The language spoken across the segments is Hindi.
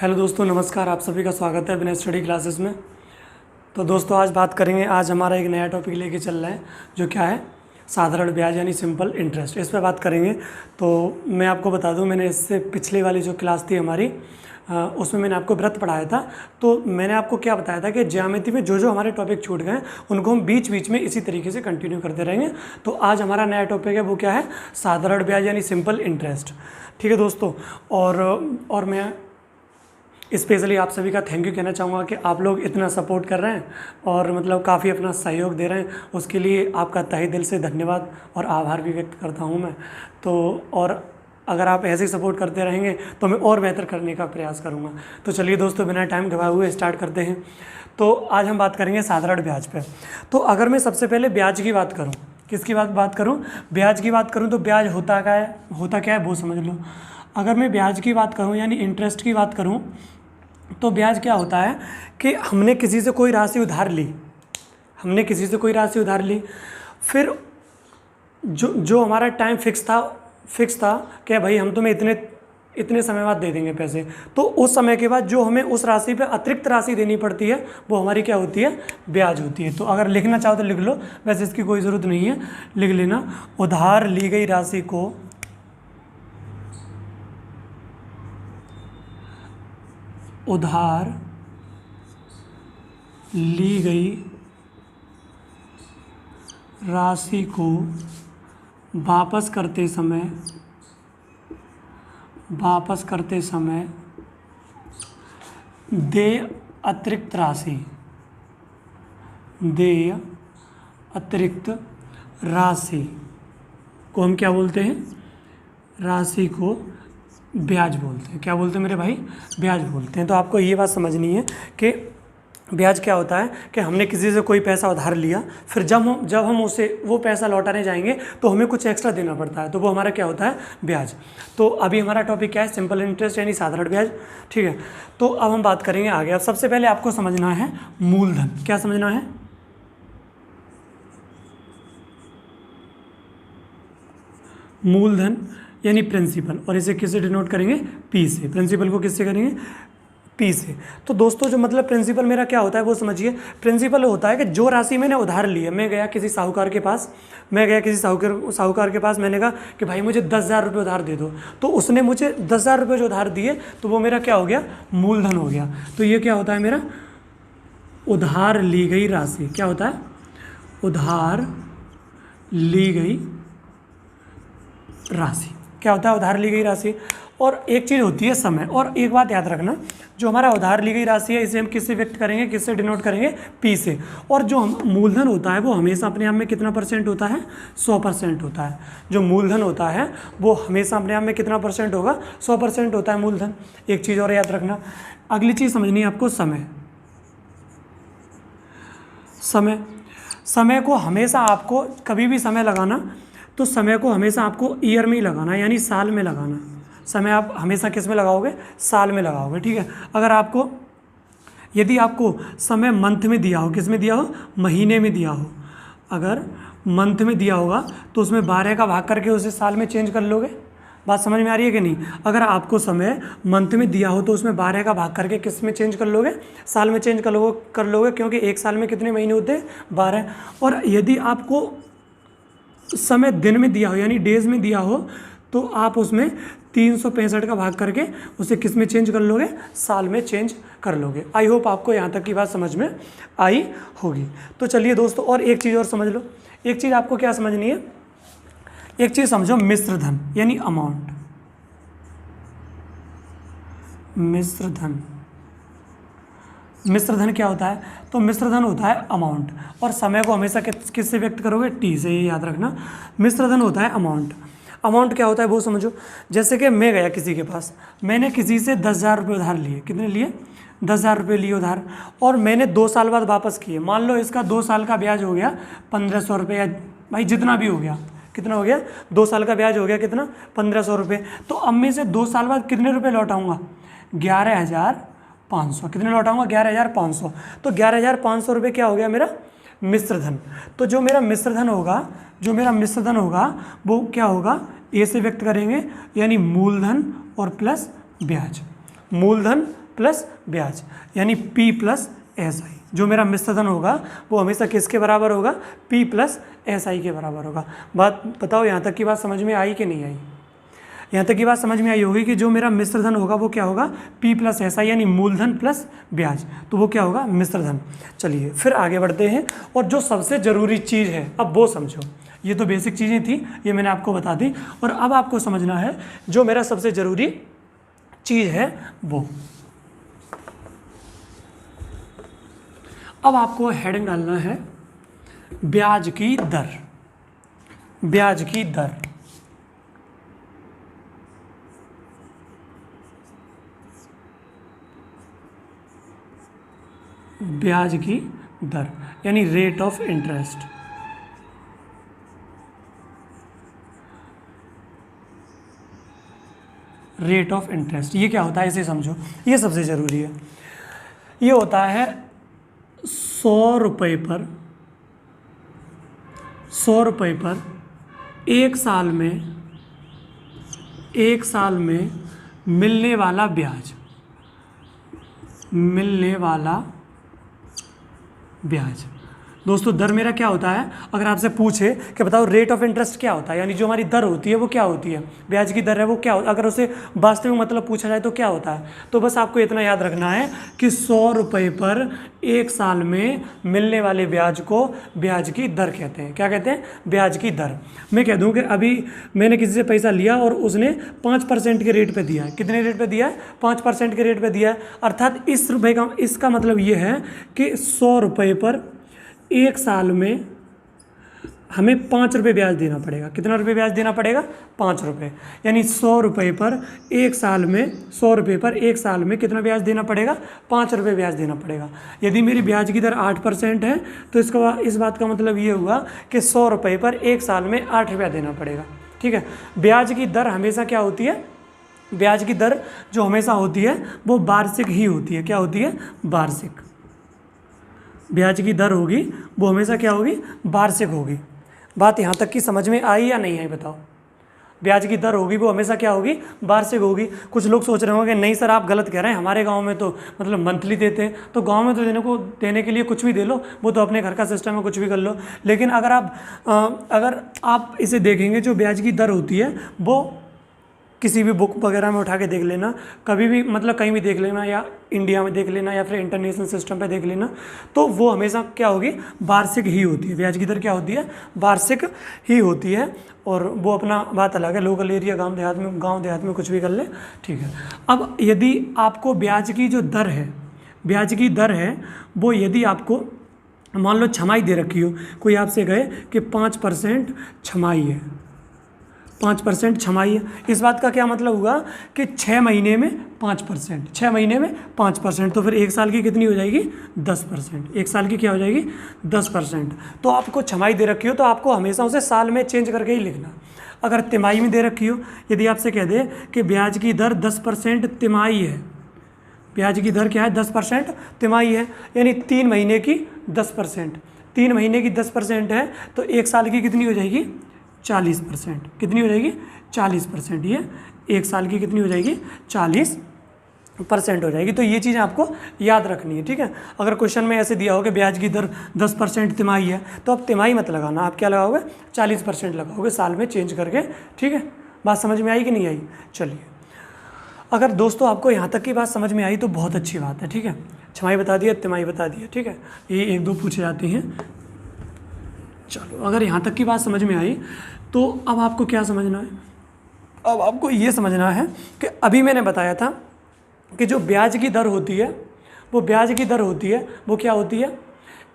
हेलो दोस्तों, नमस्कार। आप सभी का स्वागत है बिना स्टडी क्लासेस में। तो दोस्तों आज बात करेंगे, आज हमारा एक नया टॉपिक लेके चल रहा है जो क्या है, साधारण ब्याज यानी सिंपल इंटरेस्ट। इस पर बात करेंगे। तो मैं आपको बता दूं, मैंने इससे पिछले वाली जो क्लास थी हमारी उसमें मैंने आपको वृत्त पढ़ाया था। तो मैंने आपको क्या बताया था कि ज्यामिति में जो जो हमारे टॉपिक छूट गए उनको हम बीच बीच में इसी तरीके से कंटिन्यू करते रहेंगे। तो आज हमारा नया टॉपिक है वो क्या है, साधारण ब्याज यानी सिंपल इंटरेस्ट। ठीक है दोस्तों। और मैं स्पेशली आप सभी का थैंक यू कहना चाहूँगा कि आप लोग इतना सपोर्ट कर रहे हैं और मतलब काफ़ी अपना सहयोग दे रहे हैं। उसके लिए आपका तहे दिल से धन्यवाद और आभार भी व्यक्त करता हूँ मैं। तो और अगर आप ऐसे ही सपोर्ट करते रहेंगे तो मैं और बेहतर करने का प्रयास करूँगा। तो चलिए दोस्तों, बिना टाइम गवाए हुए स्टार्ट करते हैं। तो आज हम बात करेंगे साधारण ब्याज पे। तो अगर मैं सबसे पहले ब्याज की बात करूँ, किसकी बात करूँ, ब्याज की बात करूँ, तो ब्याज होता क्या है वो समझ लो। अगर मैं ब्याज की बात करूँ यानी इंटरेस्ट की बात करूँ, तो ब्याज क्या होता है कि हमने किसी से कोई राशि उधार ली, फिर जो हमारा टाइम फिक्स था कि भाई हम तुम्हें इतने समय बाद दे देंगे पैसे। तो उस समय के बाद जो हमें उस राशि पे अतिरिक्त राशि देनी पड़ती है वो हमारी क्या होती है, ब्याज होती है। तो अगर लिखना चाहो तो लिख लो, वैसे इसकी कोई ज़रूरत नहीं है, लिख लेना। उधार ली गई राशि को वापस करते समय देय अतिरिक्त राशि को हम क्या बोलते हैं, राशि को ब्याज बोलते हैं। क्या बोलते हैं मेरे भाई, ब्याज बोलते हैं। तो आपको ये बात समझनी है कि ब्याज क्या होता है कि हमने किसी से कोई पैसा उधार लिया, फिर जब हम उसे वो पैसा लौटाने जाएंगे तो हमें कुछ एक्स्ट्रा देना पड़ता है, तो वो हमारा क्या होता है, ब्याज। तो अभी हमारा टॉपिक क्या है, सिंपल इंटरेस्ट यानी साधारण ब्याज। ठीक है। तो अब हम बात करेंगे आगे। अब सबसे पहले आपको समझना है मूलधन। क्या समझना है, मूलधन यानी प्रिंसिपल, और इसे किससे डिनोट करेंगे, पी से। प्रिंसिपल को किससे करेंगे, पी से। तो दोस्तों जो मतलब प्रिंसिपल मेरा क्या होता है वो समझिए। प्रिंसिपल होता है कि जो राशि मैंने उधार ली है, मैं गया किसी साहूकार के पास, मैंने कहा कि भाई मुझे 10,000 रुपये उधार दे दो। तो उसने मुझे 10,000 रुपये जो उधार दिए तो वो मेरा क्या हो गया, मूलधन हो गया। तो ये क्या होता है मेरा, उधार ली गई राशि। क्या होता है, उधार ली गई राशि। क्या होता है, उधार ली गई राशि। और एक चीज़ होती है समय। और एक बात याद रखना, जो हमारा उधार ली गई राशि है इसे हम किससे व्यक्त करेंगे, किससे डिनोट करेंगे, पी से। और जो मूलधन होता है वो हमेशा अपने आप में कितना परसेंट होता है, 100% होता है। जो मूलधन होता है वो हमेशा अपने आप में कितना परसेंट होगा, 100% होता है मूलधन। एक चीज़ और याद रखना, अगली चीज़ समझनी है आपको, समय को हमेशा आपको कभी भी समय लगाना, तो समय को हमेशा आपको ईयर में ही लगाना, यानी साल में लगाना। समय आप हमेशा किस में लगाओगे, साल में लगाओगे। ठीक है। अगर यदि आपको समय मंथ में दिया हो, किस में दिया हो, महीने में दिया हो, अगर मंथ में दिया होगा तो उसमें 12 का भाग करके उसे साल में चेंज कर लोगे। बात समझ में आ रही है कि नहीं। अगर आपको समय मंथ में दिया हो तो उसमें 12 का भाग करके किस में चेंज कर लोगे, साल में चेंज कर लोगे, क्योंकि एक साल में कितने महीने होते हैं, 12। और यदि आपको समय दिन में दिया हो यानी डेज में दिया हो तो आप उसमें 365 का भाग करके उसे किस में चेंज कर लोगे, साल में चेंज कर लोगे। आई होप आपको यहाँ तक की बात समझ में आई होगी। तो चलिए दोस्तों, और एक चीज़ और समझ लो। एक चीज़ आपको क्या समझनी है, एक चीज़ समझो, मिश्र धन यानी अमाउंट। मिश्र धन क्या होता है, तो मिश्र धन होता है अमाउंट। और समय को हमेशा किससे व्यक्त करोगे, टी से, ये याद रखना। मिश्र धन होता है अमाउंट। अमाउंट क्या होता है वो समझो। जैसे कि मैं गया किसी के पास, मैंने किसी से 10,000 रुपये उधार लिए। कितने लिए, 10,000 रुपये लिए उधार, और मैंने 2 साल बाद वापस किए। मान लो इसका 2 साल का ब्याज हो गया 1,500 रुपये, या भाई जितना भी हो गया, कितना हो गया, 2 साल का ब्याज हो गया कितना, 1,500 रुपये। तो अब मैं इसे 2 साल बाद कितने रुपये लौटाऊंगा, 11,500। कितने लौटाऊंगा, 11,500। तो 11,500 रुपये क्या हो गया मेरा, मिश्र धन। तो जो मेरा मिश्र धन होगा वो क्या होगा, ए से व्यक्त करेंगे, यानी मूलधन और प्लस ब्याज। मूलधन प्लस ब्याज, यानी P प्लस SI। जो मेरा मिश्र धन होगा वो हमेशा किसके बराबर होगा? P प्लस SI के बराबर होगा। बात बताओ, यहाँ तक की बात समझ में आई कि नहीं आई? यहाँ तक की बात समझ में आई होगी कि जो मेरा मिश्र धन होगा वो क्या होगा? P प्लस SI, यानी मूलधन प्लस ब्याज, तो वो क्या होगा? मिश्र धन। चलिए फिर आगे बढ़ते हैं, और जो सबसे ज़रूरी चीज़ है अब वो समझो। ये तो बेसिक चीज़ें थी, ये मैंने आपको बता दी, और अब आपको समझना है जो मेरा सबसे ज़रूरी चीज़ है वो। अब आपको हेडिंग डालना है ब्याज की दर। ब्याज की दर, ब्याज की दर यानी rate of interest. Rate of interest ये क्या होता है, इसे समझो, ये सबसे ज़रूरी है। ये होता है 100 रुपये पर, 100 रुपये पर एक साल में मिलने वाला ब्याज, मिलने वाला ब्याज। दोस्तों दर मेरा क्या होता है? अगर आपसे पूछे कि बताओ रेट ऑफ इंटरेस्ट क्या होता है, यानी जो हमारी दर होती है वो क्या होती है, ब्याज की दर है वो क्या होता है, अगर उसे वास्तविक मतलब पूछा जाए तो क्या होता है, तो बस आपको इतना याद रखना है कि 100 रुपये पर एक साल में मिलने वाले ब्याज को ब्याज की दर कहते हैं। क्या कहते हैं? ब्याज की दर। मैं कह दूं कि अभी मैंने किसी से पैसा लिया और उसने 5% के रेट पे दिया है। कितने रेट पे दिया है? 5% के रेट पे दिया है। अर्थात इसका मतलब ये है कि 100 रुपये पर एक साल में हमें 5 रुपये ब्याज देना पड़ेगा। कितना रुपये ब्याज देना पड़ेगा? 5 रुपये। यानी 100 रुपये पर एक साल में, 100 रुपये पर एक साल में कितना ब्याज देना पड़ेगा? 5 रुपये ब्याज देना पड़ेगा। यदि मेरी ब्याज की दर 8% है तो इस बात का मतलब ये हुआ कि 100 रुपये पर एक साल में 8 रुपया देना पड़ेगा। ठीक है। ब्याज की दर हमेशा क्या होती है? ब्याज की दर जो हमेशा होती है वो वार्षिक ही होती है। क्या होती है? वार्षिक। ब्याज की दर होगी वो हमेशा क्या होगी? वार्षिक होगी। बात यहाँ तक की समझ में आई या नहीं आई बताओ? ब्याज की दर होगी वो हमेशा क्या होगी? वार्षिक होगी। कुछ लोग सोच रहे होंगे नहीं सर आप गलत कह रहे हैं, हमारे गांव में तो मतलब मंथली देते हैं, तो गांव में तो देने के लिए कुछ भी दे लो, वो तो अपने घर का सिस्टम है, कुछ भी कर लो। लेकिन अगर आप इसे देखेंगे जो ब्याज की दर होती है वो किसी भी बुक वगैरह में उठा के देख लेना, कभी भी मतलब कहीं भी देख लेना, या इंडिया में देख लेना या फिर इंटरनेशनल सिस्टम पे देख लेना, तो वो हमेशा क्या होगी? वार्षिक ही होती है। ब्याज की दर क्या होती है? वार्षिक ही होती है। और वो अपना बात अलग है, लोकल एरिया गांव देहात में कुछ भी कर ले, ठीक है। अब यदि आपको ब्याज की जो दर है, ब्याज की दर है वो यदि आपको मान लो छमाई दे रखी हो, कोई आपसे कहे कि 5% छमाई है, 5% छमाई है, इस बात का क्या मतलब हुआ कि 6 महीने में 5%, 6 महीने में 5%, तो फिर एक साल की कितनी हो जाएगी? 10%। एक साल की क्या हो जाएगी? 10%। तो आपको छमाई दे रखी हो तो आपको हमेशा उसे साल में चेंज करके ही लिखना। अगर तिमाही में दे रखी हो, यदि आपसे कह दे कि ब्याज की दर 10% तिमाही है, ब्याज की दर क्या है? 10% तिमाही है, यानी 3 महीने की 10%, 3 महीने की 10% है, तो एक साल की कितनी हो जाएगी? 40%। कितनी हो जाएगी? 40%। ये एक साल की कितनी हो जाएगी? 40% हो जाएगी। तो ये चीज़ आपको याद रखनी है, ठीक है। अगर क्वेश्चन में ऐसे दिया हो कि ब्याज की दर 10% तिमाही है, तो आप तिमाही मत लगाना, आप क्या लगाओगे? 40% लगाओगे साल में चेंज करके, ठीक है। बात समझ में आई कि नहीं आई? चलिए, अगर दोस्तों आपको यहाँ तक की बात समझ में आई तो बहुत अच्छी बात है, ठीक है। छमाही बता दिया, तिमाही बता दिया, ठीक है। ये 1-2 पूछे जाते हैं। चलो, अगर यहाँ तक की बात समझ में आई तो अब आपको क्या समझना है? अब आपको ये समझना है कि अभी मैंने बताया था कि जो ब्याज की दर होती है वो ब्याज की दर होती है वो क्या होती है?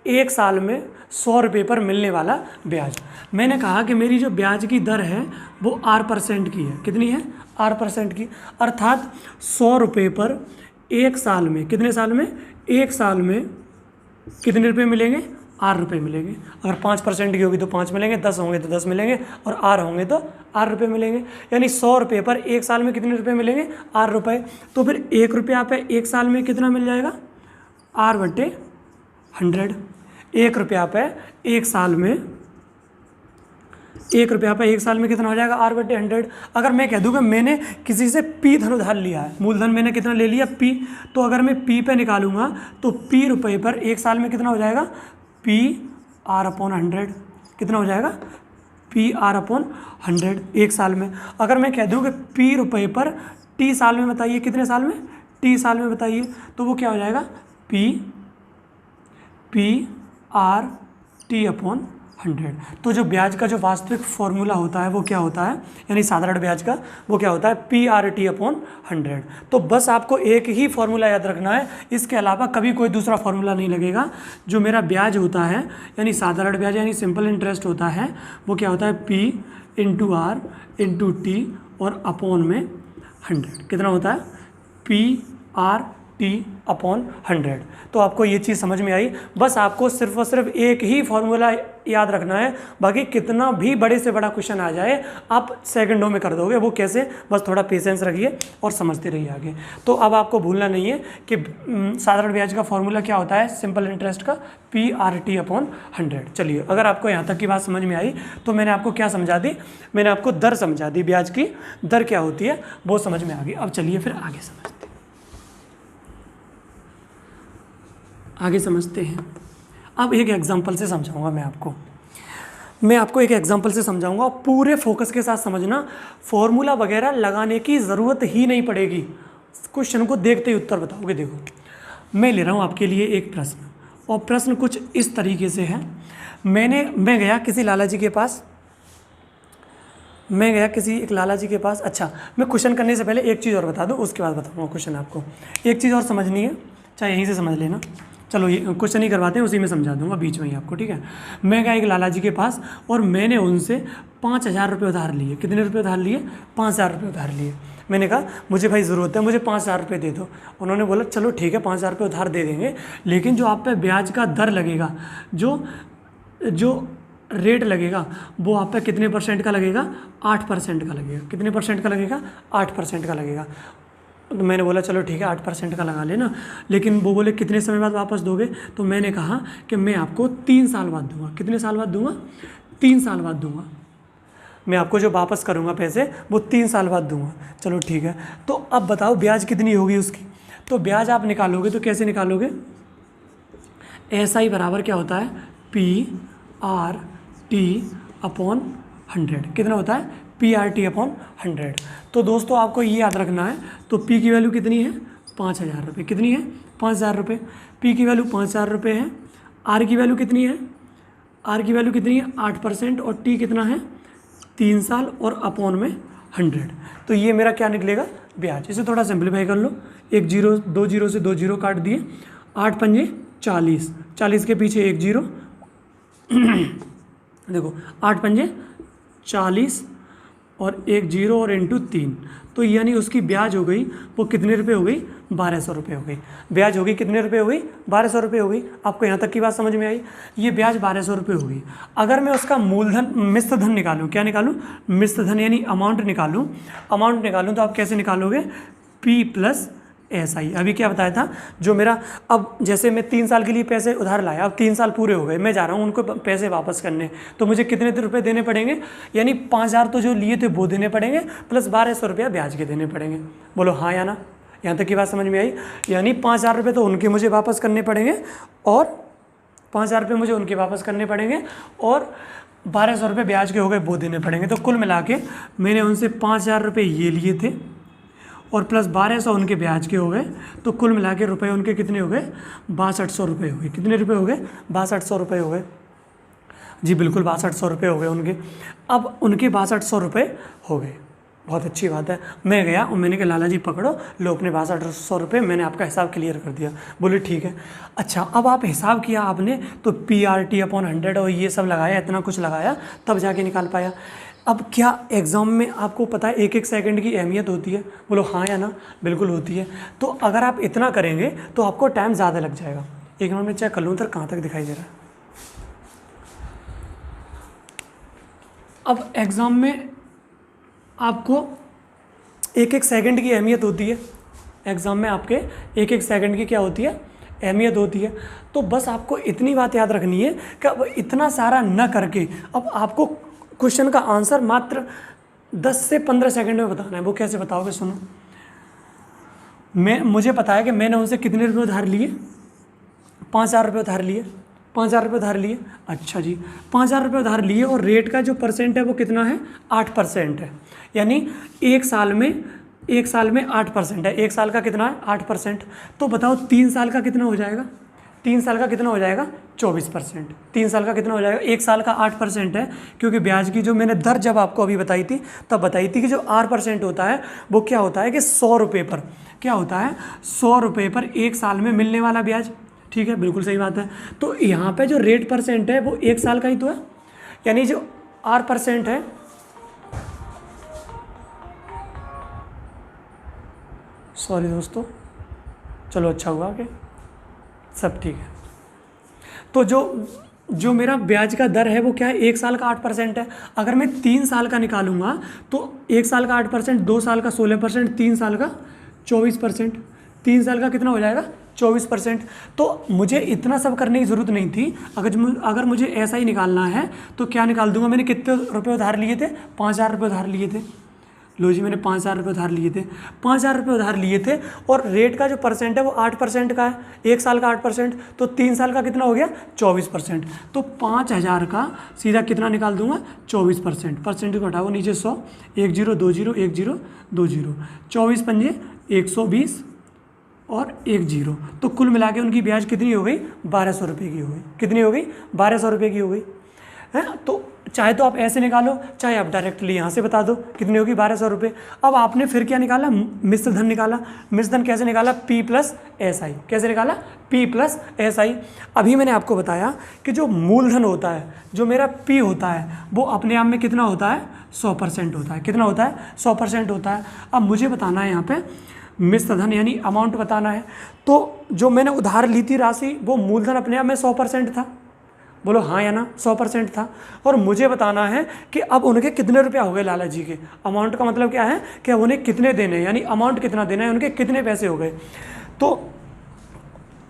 एक साल में 100 रुपये पर मिलने वाला ब्याज। मैंने कहा कि मेरी जो ब्याज की दर है वो R% की है। कितनी है? R% की। अर्थात 100 रुपये पर एक साल में, कितने साल में? एक साल में कितने रुपये मिलेंगे? R रुपये मिलेंगे। अगर 5% की होगी तो 5 मिलेंगे, 10 होंगे तो 10 मिलेंगे, और R होंगे तो R रुपये मिलेंगे। यानी 100 रुपये पर एक साल में कितने रुपये मिलेंगे? R रुपये। तो फिर 1 रुपया पे एक साल में कितना मिल जाएगा? R/100। 1 रुपया पे एक साल में ₹1 पे 1 साल में कितना हो जाएगा R/100। अगर मैं कह दूँ कि मैंने किसी से P धन उधार लिया है, मूलधन मैंने कितना ले लिया P, तो अगर मैं P पे निकालूंगा तो P रुपये पर 1 साल में कितना हो जाएगा PR/100। कितना हो जाएगा PR/100 1 साल में। अगर मैं कह दूँ कि P रुपये पर T साल में, बताइए कितने साल में, T साल में बताइए, तो वो क्या हो जाएगा PR/T/100। तो जो ब्याज का जो वास्तविक फॉर्मूला होता है वो क्या होता है, यानी साधारण ब्याज का वो क्या होता है PR/T/100। तो बस आपको एक ही फॉर्मूला याद रखना है, इसके अलावा कभी कोई दूसरा फॉर्मूला नहीं लगेगा। जो मेरा ब्याज होता है यानी साधारण ब्याज यानी सिंपल इंटरेस्ट होता है वो क्या होता है P/R/T और अपॉन में 100। कितना होता है PR/T/100। तो आपको ये चीज़ समझ में आई। बस आपको सिर्फ और सिर्फ एक ही फॉर्मूला याद रखना है, बाकी कितना भी बड़े से बड़ा क्वेश्चन आ जाए आप सेकंडों में कर दोगे। वो कैसे, बस थोड़ा पेशेंस रखिए और समझते रहिए आगे। तो अब आपको भूलना नहीं है कि साधारण ब्याज का फॉर्मूला क्या होता है सिंपल इंटरेस्ट का PR/T/100। चलिए, अगर आपको यहाँ तक की बात समझ में आई तो मैंने आपको क्या समझा दी, मैंने आपको दर समझा दी, ब्याज की दर क्या होती है वो समझ में आ गई। अब चलिए फिर आगे समझते हैं। अब एक एग्जांपल से समझाऊंगा मैं आपको एक एग्जांपल से समझाऊंगा। पूरे फोकस के साथ समझना, फॉर्मूला वगैरह लगाने की ज़रूरत ही नहीं पड़ेगी, क्वेश्चन को देखते ही उत्तर बताओगे। देखो, मैं ले रहा हूँ आपके लिए एक प्रश्न, और प्रश्न कुछ इस तरीके से है। मैं गया किसी लाला जी के पास, एक लाला जी के पास। अच्छा, मैं क्वेश्चन करने से पहले एक चीज़ और बता दूँ, उसके बाद बताऊँगा क्वेश्चन। आपको एक चीज़ और समझनी है, चाहे यहीं से समझ लेना। चलो, ये क्वेश्चन ही करवाते हैं, उसी में समझा दूंगा बीच में ही आपको, ठीक है। मैं गया एक लाला जी के पास और मैंने उनसे 5,000 रुपये उधार लिए। कितने रुपये उधार लिए? 5,000 रुपये उधार लिए। मैंने कहा मुझे भाई ज़रूरत है, मुझे 5,000 रुपये दे दो। उन्होंने बोला चलो ठीक है 5,000 रुपये उधार दे देंगे, लेकिन जो आप पे ब्याज का दर लगेगा, जो रेट लगेगा वो आप पे कितने % का लगेगा? 8% का लगेगा। कितने % का लगेगा? 8% का लगेगा। तो मैंने बोला चलो ठीक है 8% का लगा लेना, लेकिन वो बोले कितने समय बाद वापस दोगे? तो मैंने कहा कि मैं आपको 3 साल बाद दूंगा। कितने साल बाद दूंगा? 3 साल बाद दूंगा। मैं आपको जो वापस करूंगा पैसे वो 3 साल बाद दूंगा। चलो ठीक है, तो अब बताओ ब्याज कितनी होगी उसकी? तो ब्याज आप निकालोगे तो कैसे निकालोगे? SI बराबर क्या होता है? PR/T/100। कितना होता है? PR/T/100। तो दोस्तों आपको ये याद रखना है। तो P की वैल्यू कितनी है? 5,000 रुपये। कितनी है? 5,000 रुपये। P की वैल्यू 5,000 रुपये है। R की वैल्यू कितनी है? R की वैल्यू कितनी है? 8%। और T कितना है? 3 साल और अपॉन में 100। तो ये मेरा क्या निकलेगा? ब्याज। इसे थोड़ा सिंप्लीफाई कर लो, 1 0 2 0 से 2 0 काट दिए, 8 पंजे 40, 40 के पीछे 1 0 देखो 8 पंजे 40 और 1 0 और इंटू 3, तो यानी उसकी ब्याज हो गई वो कितने रुपए हो गई? 1,200 रुपये हो गई। ब्याज हो गई कितने रुपए हो गई? 1,200 रुपये हो गई। आपको यहाँ तक की बात समझ में आई? ये ब्याज 1,200 रुपये हो गई। अगर मैं उसका मूलधन मिश्र धन निकालूँ, क्या निकालूँ? मिश्र धन यानी अमाउंट निकालूँ तो आप कैसे निकालोगे? P + SI। अभी क्या बताया था, जो मेरा, अब जैसे मैं 3 साल के लिए पैसे उधार लाया, अब 3 साल पूरे हो गए, मैं जा रहा हूँ उनको पैसे वापस करने, तो मुझे कितने रुपए देने पड़ेंगे? यानी 5,000 तो जो लिए थे वो देने पड़ेंगे, प्लस 1,200 रुपया ब्याज के देने पड़ेंगे। बोलो हाँ या ना? यहाँ तक की बात समझ में आई? यानी 5,000 रुपये तो उनके मुझे वापस करने पड़ेंगे, और 5,000 रुपये मुझे उनके वापस करने पड़ेंगे, और 1,200 रुपये ब्याज के हो गए वो देने पड़ेंगे। तो कुल मिला के मैंने उनसे 5,000 रुपये ये लिए थे और प्लस 1,200 उनके ब्याज के हो गए, तो कुल मिला के रुपये उनके कितने हो गए? 6,200 रुपये हो गए। कितने रुपये हो गए? 6,200 रुपये हो गए। जी बिल्कुल 6,200 रुपये हो गए उनके। अब उनके 6,200 रुपये हो गए, बहुत अच्छी बात है। मैं गया और मैंने कहा लाला जी पकड़ो, लो अपने 6,200 रुपये, मैंने आपका हिसाब क्लियर कर दिया। बोले ठीक है। अच्छा, अब आप हिसाब किया आपने तो PR/T/100 और ये सब लगाया, इतना कुछ लगाया, तब जाके निकाल पाया। अब क्या एग्ज़ाम में आपको पता है 1-1 सेकंड की अहमियत होती है? बोलो हाँ या ना? बिल्कुल होती है। तो अगर आप इतना करेंगे तो आपको टाइम ज़्यादा लग जाएगा। एक मिनट में चेक कर लूँ उधर कहाँ तक दिखाई दे रहा है। अब एग्ज़ाम में आपको 1-1 सेकंड की अहमियत होती है। एग्ज़ाम में आपके 1-1 सेकंड की क्या होती है? अहमियत होती है। तो बस आपको इतनी बात याद रखनी है कि अब इतना सारा न करके अब आपको क्वेश्चन का आंसर मात्र 10 से 15 सेकंड में बताना है। वो कैसे बताओगे, सुनो। मुझे पता है कि मैंने उनसे कितने रुपये उधार लिए, 5,000 रुपये उधार लिए, 5,000 रुपये उधार लिए। अच्छा जी, 5,000 रुपये उधार लिए और रेट का जो परसेंट है वो कितना है, 8% है। यानी एक साल में 8% है। एक साल का कितना है, 8%। तो बताओ 3 साल का कितना हो जाएगा, 3 साल का कितना हो जाएगा, 24%। 3 साल का कितना हो जाएगा, एक साल का 8% है। क्योंकि ब्याज की जो मैंने दर जब आपको अभी बताई थी तब बताई थी कि जो 8% होता है वो क्या होता है कि 100 रुपये पर, क्या होता है, 100 रुपये पर एक साल में मिलने वाला ब्याज। ठीक है, बिल्कुल सही बात है। तो यहाँ पे जो रेट परसेंट है वो एक साल का ही तो है, यानी जो 8% है, सॉरी दोस्तों, चलो अच्छा हुआ कि सब ठीक है। तो जो मेरा ब्याज का दर है वो क्या है, एक साल का 8% है। अगर मैं 3 साल का निकालूंगा तो एक साल का 8%, 2 साल का 16%, 3 साल का 24%, 3 साल का कितना हो जाएगा, 24%। तो मुझे इतना सब करने की ज़रूरत नहीं थी। अगर मुझे ऐसा ही निकालना है तो क्या निकाल दूंगा, मैंने कितने रुपये उधार लिए थे, 5,000 रुपये उधार लिए थे। लो जी, मैंने 5,000 रुपये उधार लिए थे, 5,000 रुपये उधार लिए थे और रेट का जो परसेंट है वो 8% का है, एक साल का 8%, तो 3 साल का कितना हो गया, 24%। तो 5,000 का सीधा कितना निकाल दूंगा, 24%। परसेंट को हटाओ नीचे 100, 1 0 2 0 1 0 2 0, 24 पंजे 120 और 1 0। तो कुल मिला के उनकी ब्याज कितनी हो गई, 1,200 रुपये की हो गई। कितनी हो गई, 1,200 रुपये की हो गई है। तो चाहे तो आप ऐसे निकालो, चाहे आप डायरेक्टली यहाँ से बता दो कितनी होगी, 1,200 रुपये। अब आपने फिर क्या निकाला, मिश्र धन निकाला। मिश्र धन कैसे निकाला, P + SI। कैसे निकाला, P + SI। अभी मैंने आपको बताया कि जो मूलधन होता है, जो मेरा P होता है, वो अपने आप में कितना होता है, 100% होता है। कितना होता है, 100% होता है। अब मुझे बताना है यहाँ पे मिश्र धन यानी अमाउंट बताना है। तो जो मैंने उधार ली थी राशि, वो मूलधन अपने आप में 100% था। बोलो हाँ या ना, 100% था। और मुझे बताना है कि अब उनके कितने रुपया हो गए लाला जी के। अमाउंट का मतलब क्या है कि अब उन्हें कितने देने, यानी अमाउंट कितना देना है, उनके कितने पैसे हो गए। तो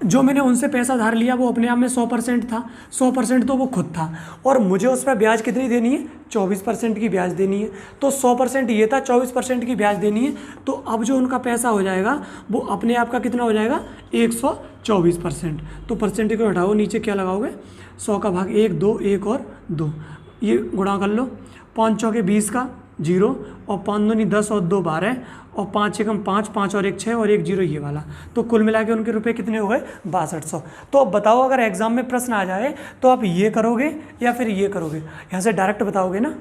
जो मैंने उनसे पैसा उधार लिया वो अपने आप में 100% था, 100% तो वो खुद था। और मुझे उस पर ब्याज कितनी देनी है, 24% की ब्याज देनी है। तो 100% ये था, 24% की ब्याज देनी है। तो अब जो उनका पैसा हो जाएगा वो अपने आप का कितना हो जाएगा, 124%। तो परसेंट को हटाओ, नीचे क्या लगाओगे, 100 का भाग 1 2 1 और 2, ये गुणा कर लो। 5 चौके 20 का 0 और 5 दूनी 10 और 2 12 और 5 एकम 5, 5 और 1 6 और 1 0 ये वाला। तो कुल मिला के उनके रुपए कितने हो गए, 6200। तो अब बताओ अगर एग्जाम में प्रश्न आ जाए तो आप ये करोगे या फिर ये करोगे, यहाँ से डायरेक्ट बताओगे ना।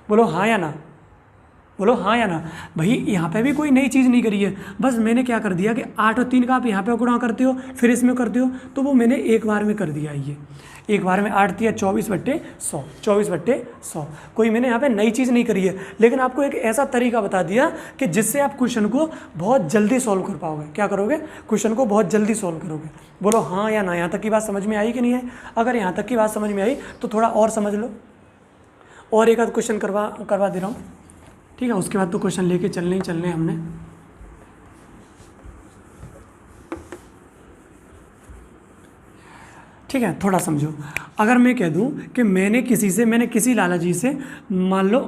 बोलो हाँ या ना, बोलो हाँ या ना। भाई यहाँ पे भी कोई नई चीज़ नहीं करी है, बस मैंने क्या कर दिया कि 8 और 3 का आप यहाँ पे गुणा करते हो फिर इसमें करते हो, तो वो मैंने एक बार में कर दिया। ये एक बार में 8 दिया 24/100, 24/100। कोई मैंने यहाँ पे नई चीज़ नहीं करी है, लेकिन आपको एक ऐसा तरीका बता दिया कि जिससे आप क्वेश्चन को बहुत जल्दी सॉल्व कर पाओगे। क्या करोगे, क्वेश्चन को बहुत जल्दी सॉल्व करोगे। बोलो हाँ या ना। यहाँ तक की बात समझ में आई कि नहीं है? अगर यहाँ तक की बात समझ में आई तो थोड़ा और समझ लो, और एक आध क्वेश्चन करवा दे रहा हूँ, ठीक है। उसके बाद तो क्वेश्चन लेके चलने ही चलने हमने। ठीक है, थोड़ा समझो। अगर मैं कह दूं कि मैंने किसी लाला जी से मान लो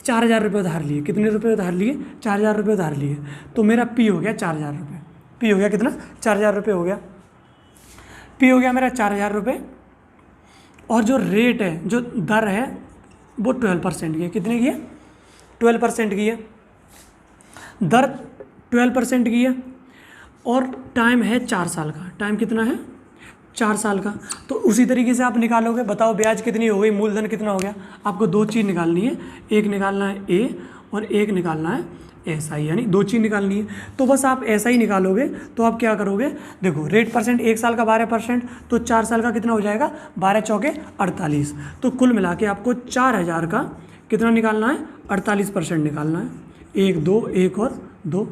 4,000 रुपये उधार लिए। कितने रुपये उधार लिए, 4,000 रुपये उधार लिए। तो मेरा P हो गया 4,000 रुपये। P हो गया कितना, 4,000 रुपये हो गया। P हो गया मेरा 4,000 रुपये। और जो रेट है, जो दर है, वो 12% की है। कितने की है, 12% की है। दर 12% की है और टाइम है 4 साल का। टाइम कितना है, 4 साल का। तो उसी तरीके से आप निकालोगे। बताओ ब्याज कितनी हो गई, मूलधन कितना हो गया। आपको 2 चीज़ निकालनी है, एक निकालना है A और एक निकालना है SI, यानी 2 चीज़ निकालनी है। तो बस आप ऐसा ही निकालोगे। तो आप क्या करोगे, देखो रेट परसेंट एक साल का 12%, तो 4 साल का कितना हो जाएगा, 12 चौके 48। तो कुल मिला के आपको 4,000 का कितना निकालना है, 48% निकालना है। 1 2 1 और 2,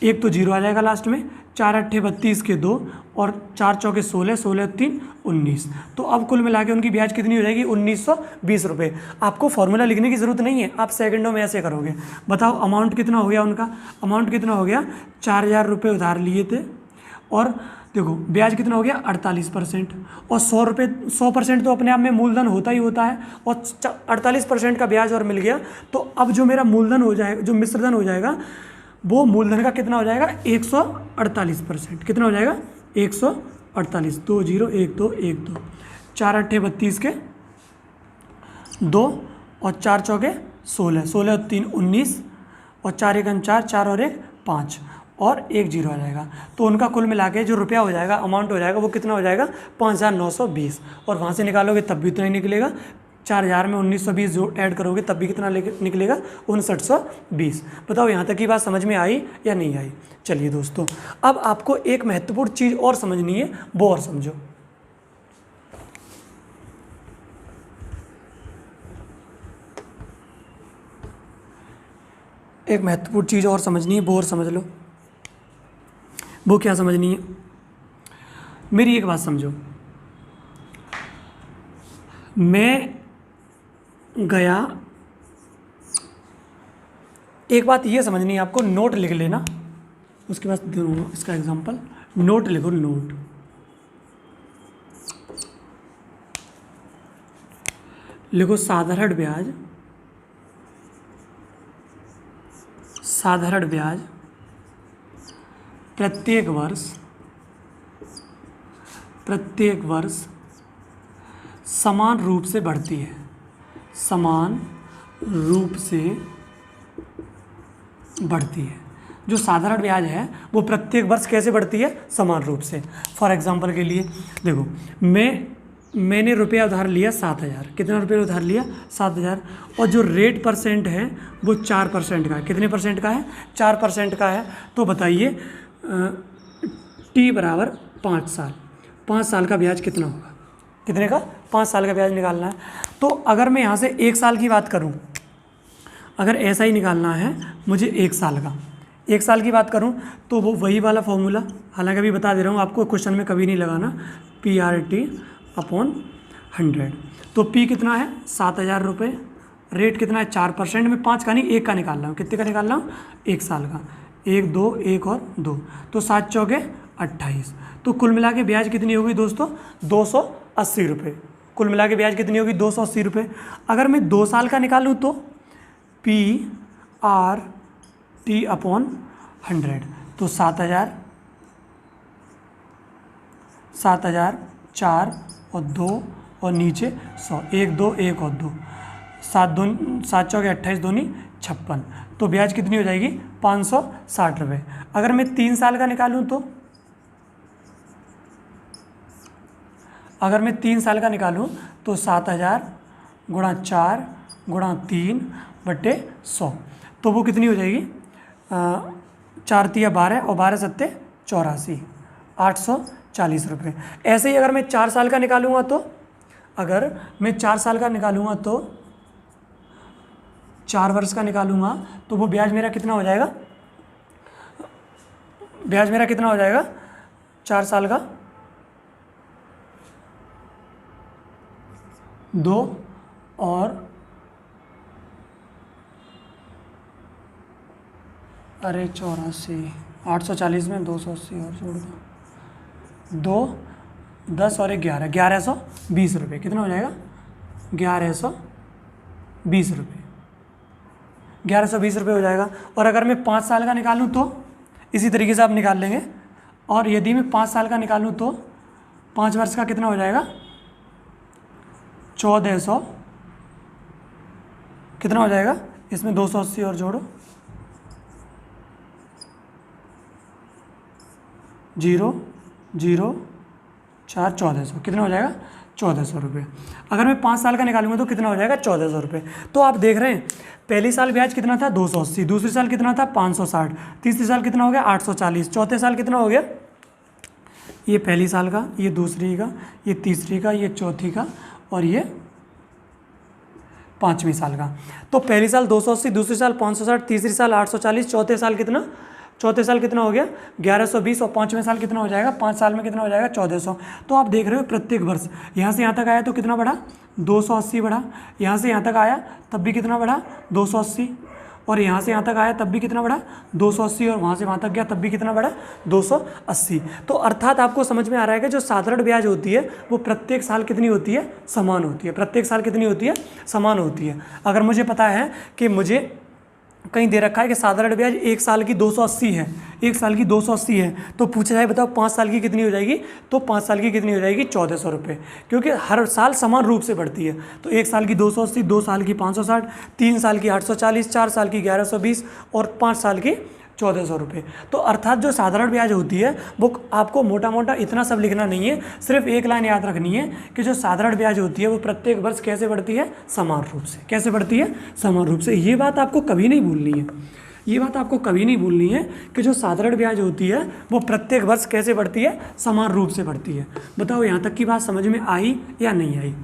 एक तो 0 आ जाएगा लास्ट में। 4 8 32 के 2 और 4 चौके 16, 16 3 19। तो अब कुल मिला के उनकी ब्याज कितनी हो जाएगी, 1,920 रुपये। आपको फॉर्मूला लिखने की ज़रूरत नहीं है, आप सेकंडों में ऐसे करोगे। बताओ अमाउंट कितना हो गया उनका, अमाउंट कितना हो गया, 4,000 रुपये उधार लिए थे और देखो ब्याज कितना हो गया 48%, और 100% तो अपने आप में मूलधन होता ही होता है, और 48% का ब्याज और मिल गया। तो अब जो मेरा मूलधन हो जाएगा, जो मिश्रधन हो जाएगा, वो मूलधन का कितना हो जाएगा 148%। कितना हो जाएगा 148, 2 0 1 2 1 2, 4 8 32 के 2, और 4 चौके 16, 16 और 3 19, और 4 1 4, 4 और 1 5, और 1 0 आ जाएगा। तो उनका कुल मिला के जो रुपया हो जाएगा, अमाउंट हो जाएगा, वो कितना हो जाएगा 5,920। और वहाँ से निकालोगे तब भी उतना ही निकलेगा। 4,000 में 1920 जो ऐड करोगे तब भी कितना निकलेगा 5,920। बताओ यहाँ तक की बात समझ में आई या नहीं आई? चलिए दोस्तों, अब आपको एक महत्वपूर्ण चीज़ और समझनी है, वो और समझो। एक महत्वपूर्ण चीज़ और समझनी है, वो और समझ लो। वो क्या समझनी है? मेरी एक बात समझो। मैं गया, एक बात ये समझनी है आपको, नोट लिख लेना, उसके बाद दूंगा इसका एग्जांपल। नोट लिखो, नोट। लिखो साधारण ब्याज, साधारण ब्याज प्रत्येक वर्ष समान रूप से बढ़ती है, समान रूप से बढ़ती है। जो साधारण ब्याज है वो प्रत्येक वर्ष कैसे बढ़ती है? समान रूप से। फॉर एग्जांपल के लिए देखो, मैंने रुपया उधार लिया 7,000। कितना रुपया उधार लिया? 7,000। और जो रेट परसेंट है वो 4% का है। कितने परसेंट का है? 4% का है। तो बताइए टी बराबर 5 साल, 5 साल का ब्याज कितना होगा? कितने का? 5 साल का ब्याज निकालना है। तो अगर मैं यहाँ से 1 साल की बात करूँ, अगर ऐसा ही निकालना है मुझे 1 साल का, 1 साल की बात करूँ तो वो वही वाला फॉर्मूला, हालांकि अभी बता दे रहा हूँ आपको, क्वेश्चन में कभी नहीं लगाना, PRT/100। तो P कितना है? 7,000 रुपये। रेट कितना है? 4%। में 5 का नहीं 1 का निकाल रहा हूँ। कितने का निकाल रहा हूँ? 1 साल का। 1 2 1 और 2, तो 7 चौके 28। तो कुल मिला के ब्याज कितनी होगी दोस्तों? 280 रुपये। कुल मिला के ब्याज कितनी होगी? 280 रुपये। अगर मैं 2 साल का निकालूँ तो PRT/100, तो 7,000, 4 और 2 और नीचे 100, 1 2 1 और 2, 7 चौके 28, 2 56। तो ब्याज कितनी हो जाएगी? 560 रुपये। अगर मैं 3 साल का निकालूँ तो, अगर मैं 3 साल का निकालूँ तो 7,000 गुणा 4 गुणा 3/100, तो वो कितनी हो जाएगी? 4 तिया 12 और 12 सत्ते 84, 840 रुपये। ऐसे ही अगर मैं 4 साल का निकालूंगा तो, अगर मैं 4 साल का निकालूंगा तो, 4 वर्ष का निकालूंगा तो वो ब्याज मेरा कितना हो जाएगा? ब्याज मेरा कितना हो जाएगा 4 साल का? 2 और अरे 84, 840 में 280 और जोड़ दो, 2 10 और 11, 1120 रुपये। कितना हो जाएगा? 1120 रुपये, 1120 रुपये हो जाएगा। और अगर मैं 5 साल का निकालूँ तो इसी तरीके से आप निकाल लेंगे। और यदि मैं 5 साल का निकालूँ तो 5 वर्ष का कितना हो जाएगा? 1400। कितना हो जाएगा? इसमें 280 और जोड़ो, 0 0 4, 1400। कितना हो जाएगा? 1400 रुपये। अगर मैं 5 साल का निकालूंगा तो कितना हो जाएगा? 1400 रुपये। तो आप देख रहे हैं, पहली साल ब्याज कितना था? 280, दूसरी साल कितना था? 560, तीसरी साल कितना हो गया? 840, चौथे साल कितना हो गया? ये पहली साल का, ये दूसरी का, ये तीसरी का, ये चौथी का, और ये 5वीं साल का। तो पहली साल 280, दूसरी साल 560, तीसरी साल 840, चौथे साल कितना? चौथे साल कितना हो गया? 1120, और 5वें साल कितना हो जाएगा? 5 साल में कितना हो जाएगा? 1400। तो आप देख रहे हो प्रत्येक वर्ष यहाँ से यहाँ तक आया तो कितना बढ़ा? 280 बढ़ा। यहाँ से यहाँ तक आया तब भी कितना बढ़ा? 280। और यहाँ से यहाँ तक आया तब भी कितना बढ़ा 280, और वहाँ से वहाँ तक गया तब भी कितना बढ़ा 280। तो अर्थात आपको समझ में आ रहा है कि जो साधारण ब्याज होती है वो प्रत्येक साल कितनी होती है, समान होती है। प्रत्येक साल कितनी होती है, समान होती है। अगर मुझे पता है कि मुझे कहीं दे रखा है कि साधारण ब्याज 1 साल की 280 है, 1 साल की 280 है, तो पूछा जाए बताओ 5 साल की कितनी हो जाएगी, तो 5 साल की कितनी हो जाएगी 1400 रुपये, क्योंकि हर साल समान रूप से बढ़ती है। तो 1 साल की 280, 2 साल की 560, 3 साल की 840, 4 साल की 1120 और 5 साल की 1400 रुपये। तो अर्थात जो साधारण ब्याज होती है वो आपको मोटा मोटा इतना सब लिखना नहीं है, सिर्फ एक लाइन याद रखनी है कि जो साधारण ब्याज होती है वो प्रत्येक वर्ष कैसे बढ़ती है, समान रूप से। कैसे बढ़ती है, समान रूप से। ये बात आपको कभी नहीं भूलनी है, ये बात आपको कभी नहीं भूलनी है कि जो साधारण ब्याज होती है वो प्रत्येक वर्ष कैसे बढ़ती है, समान रूप से बढ़ती है। बताओ यहाँ तक की बात समझ में आई या नहीं आई?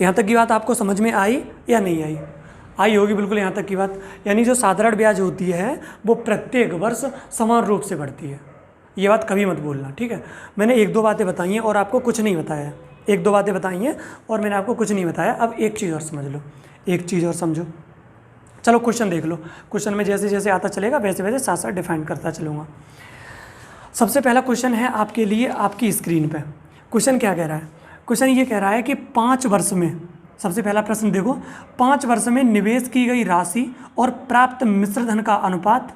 यहाँ तक की बात आपको समझ में आई या नहीं आई? आई होगी बिल्कुल यहाँ तक की बात। यानी जो साधारण ब्याज होती है वो प्रत्येक वर्ष समान रूप से बढ़ती है। ये बात कभी मत भूलना, ठीक है। मैंने 1-2 बातें बताई हैं और आपको कुछ नहीं बताया, 1-2 बातें बताई हैं और मैंने आपको कुछ नहीं बताया। अब एक चीज़ और समझ लो, एक चीज़ और समझो। चलो क्वेश्चन देख लो, क्वेश्चन में जैसे जैसे आता चलेगा वैसे वैसे साथ साथ डिफाइन करता चलूँगा। सबसे पहला क्वेश्चन है आपके लिए आपकी स्क्रीन पर। क्वेश्चन क्या कह रहा है? क्वेश्चन ये कह रहा है कि 5 वर्ष में, सबसे पहला प्रश्न देखो, 5 वर्ष में निवेश की गई राशि और प्राप्त मिश्र धन का अनुपात,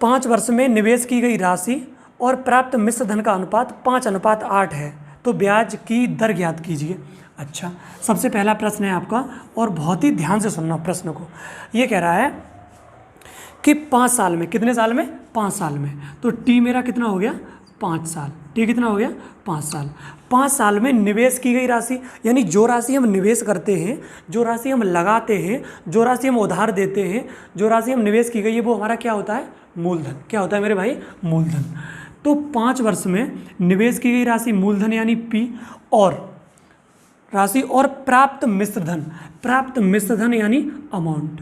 5 वर्ष में निवेश की गई राशि और प्राप्त मिश्र धन का अनुपात 5:8 है, तो ब्याज की दर ज्ञात कीजिए। अच्छा, सबसे पहला प्रश्न है आपका और बहुत ही ध्यान से सुनना प्रश्न को। ये कह रहा है कि 5 साल में, कितने साल में, 5 साल में, तो टी मेरा कितना हो गया, 5 साल। टी कितना हो गया, 5 साल। 5 साल में निवेश की गई राशि, यानी जो राशि हम निवेश करते हैं, जो राशि हम लगाते हैं, जो राशि हम उधार देते हैं, जो राशि हम निवेश की गई है वो हमारा क्या होता है, मूलधन। क्या होता है मेरे भाई, मूलधन। तो 5 वर्ष में निवेश की गई राशि मूलधन यानी पी, और राशि और प्राप्त मिश्र धन, प्राप्त मिश्र धन यानी अमाउंट,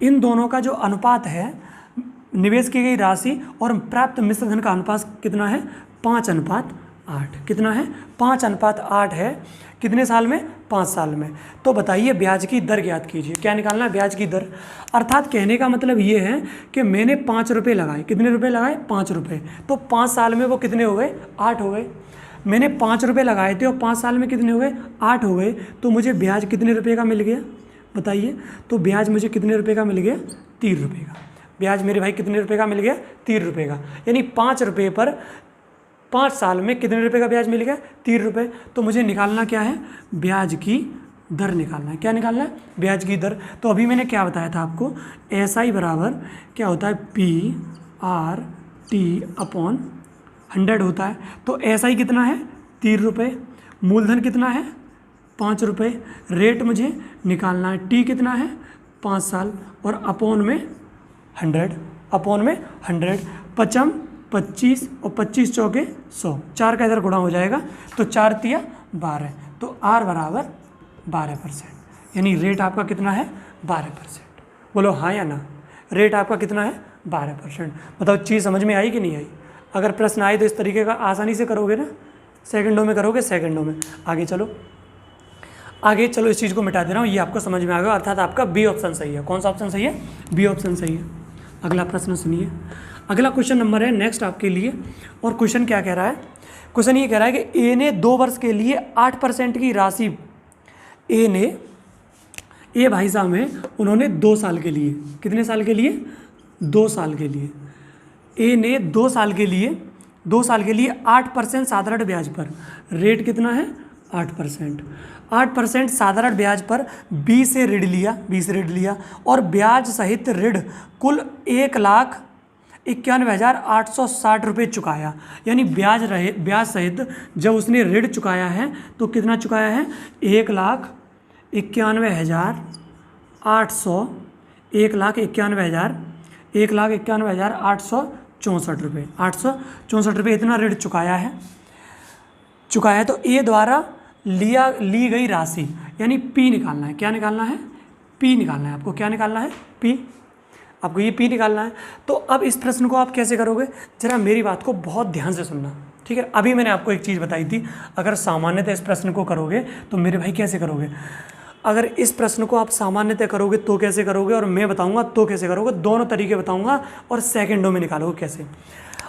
इन दोनों का जो अनुपात है, निवेश की गई राशि और प्राप्त मिश्र धन का अनुपात कितना है, 5:8। कितना है, 5:8 है। कितने साल में, 5 साल में। तो बताइए ब्याज की दर ज्ञात कीजिए। क्या निकालना है, ब्याज की दर। अर्थात कहने का मतलब ये है कि मैंने 5 रुपये लगाए। कितने रुपये लगाए, 5 रुपये। तो 5 साल में वो कितने हो गए, 8 हो गए। मैंने 5 रुपये लगाए थे और 5 साल में कितने हो गए, 8 हो गए। तो मुझे ब्याज कितने रुपये का मिल गया, बताइए। तो ब्याज मुझे कितने रुपये का मिल गया, 3 रुपये का। ब्याज मेरे भाई कितने रुपये का मिल गया, 3 रुपये का। यानी 5 रुपये पर 5 साल में कितने रुपये का ब्याज मिल गया, 3 रुपये। तो मुझे निकालना क्या है, ब्याज की दर निकालना है। क्या निकालना है, ब्याज की दर। तो अभी मैंने क्या बताया था आपको, SI बराबर क्या होता है, PRT/100 होता है। तो SI कितना है, 3 रुपये, मूलधन कितना है, 5 रुपये, रेट मुझे निकालना है, T कितना है, 5 साल, और अपॉन में 100, अपॉन में 100, 5 25 और 25 चौके 100, 4 का इधर गुणा हो जाएगा, तो 4 तिया 12, तो R बराबर 12%। यानी रेट आपका कितना है, 12%। बोलो हाँ या ना, रेट आपका कितना है, 12%। बताओ चीज़ समझ में आई कि नहीं आई? अगर प्रश्न आए तो इस तरीके का आसानी से करोगे ना, सेकंडों में करोगे, सेकंडों में। आगे चलो, आगे चलो, इस चीज़ को मिटा दे रहा हूँ, ये आपको समझ में आ गया। अर्थात आपका बी ऑप्शन सही है। कौन सा ऑप्शन सही है, बी ऑप्शन सही है। अगला प्रश्न सुनिए, अगला क्वेश्चन नंबर है नेक्स्ट आपके लिए। और क्वेश्चन क्या कह रहा है, क्वेश्चन ये कह रहा है कि ए ने 2 वर्ष के लिए 8% की राशि, ए भाई साहब हैं, उन्होंने 2 साल के लिए, कितने साल के लिए, 2 साल के लिए, ए ने 2 साल के लिए 8% साधारण ब्याज पर, रेट कितना है, 8%, 8% साधारण ब्याज पर 20 से ऋण लिया और ब्याज सहित ऋण कुल 1,91,860 रुपये चुकाया। यानी ब्याज सहित जब उसने ऋण चुकाया है तो कितना चुकाया है, 1,91,864 रुपये, 864 रुपये इतना ऋण चुकाया है। तो ए द्वारा ली गई राशि यानी पी निकालना है। क्या निकालना है, पी निकालना है आपको। क्या निकालना है, पी, आपको ये पी निकालना है। तो अब इस प्रश्न को आप कैसे करोगे, जरा मेरी बात को बहुत ध्यान से सुनना, ठीक है। अभी मैंने आपको एक चीज़ बताई थी, अगर सामान्यतः इस प्रश्न को करोगे तो मेरे भाई कैसे करोगे, अगर इस प्रश्न को आप सामान्यतः करोगे तो कैसे करोगे, और मैं बताऊंगा तो कैसे करोगे, दोनों तरीके बताऊंगा और सेकंडों में निकालोगे कैसे।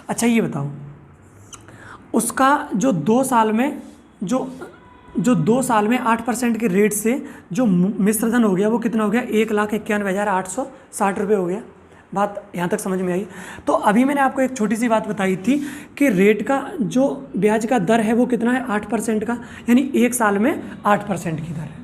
अच्छा ये बताओ, उसका जो 2 साल में जो 2 साल में 8% के रेट से जो मिश्रधन हो गया वो कितना हो गया, 1,91,860 रुपये हो गया। बात यहाँ तक समझ में आई। तो अभी मैंने आपको एक छोटी सी बात बताई थी कि रेट का जो ब्याज का दर है वो कितना है, 8% का, यानी 1 साल में 8% की दर है।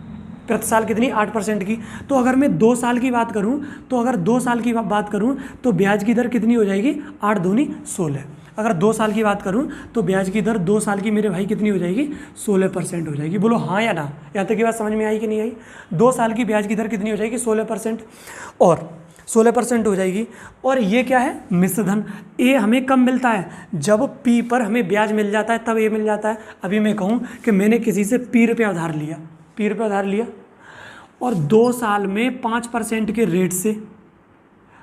प्रति साल कितनी, 8% की। तो अगर मैं 2 साल की बात करूँ, तो अगर 2 साल की बात करूँ तो ब्याज की दर कितनी हो जाएगी, 8 दूनी 16। अगर 2 साल की बात करूँ तो ब्याज की दर 2 साल की मेरे भाई कितनी हो जाएगी, 16% हो जाएगी। बोलो हाँ या ना, यहाँ तक की बात समझ में आई कि नहीं आई। 2 साल की ब्याज की दर कितनी हो जाएगी, 16%, और 16% हो जाएगी। और ये क्या है, मिश्रधन। ए हमें कब मिलता है, जब पी पर हमें ब्याज मिल जाता है तब ए मिल जाता है। अभी मैं कहूँ कि मैंने किसी से पी रुपये उधार लिया, पी रुपये उधार लिया, और 2 साल में 5% के रेट से,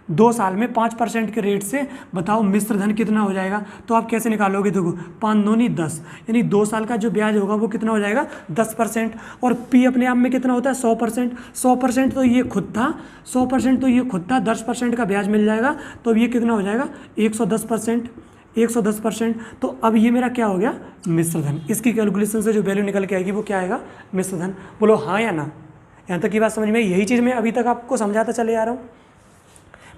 2 साल में 5% के रेट से बताओ मिश्रधन कितना हो जाएगा। तो आप कैसे निकालोगे, देखो 5 दूनी 10, यानी 2 साल का जो ब्याज होगा वो कितना हो जाएगा, 10%। और पी अपने आप में कितना होता है, 100%। 100% तो ये खुद था, 100% तो ये खुद था, 10% का ब्याज मिल जाएगा, तो अब ये कितना हो जाएगा, 110%। 110%। तो अब ये मेरा क्या हो गया, मिश्रधन। इसकी कैलकुलेशन से जो वैल्यू निकल के आएगी वो क्या आएगा, मिश्रधन। बोलो हाँ या ना। यहाँ तक की बात समझ में, यही चीज़ मैं अभी तक आपको समझाता चले आ रहा हूँ।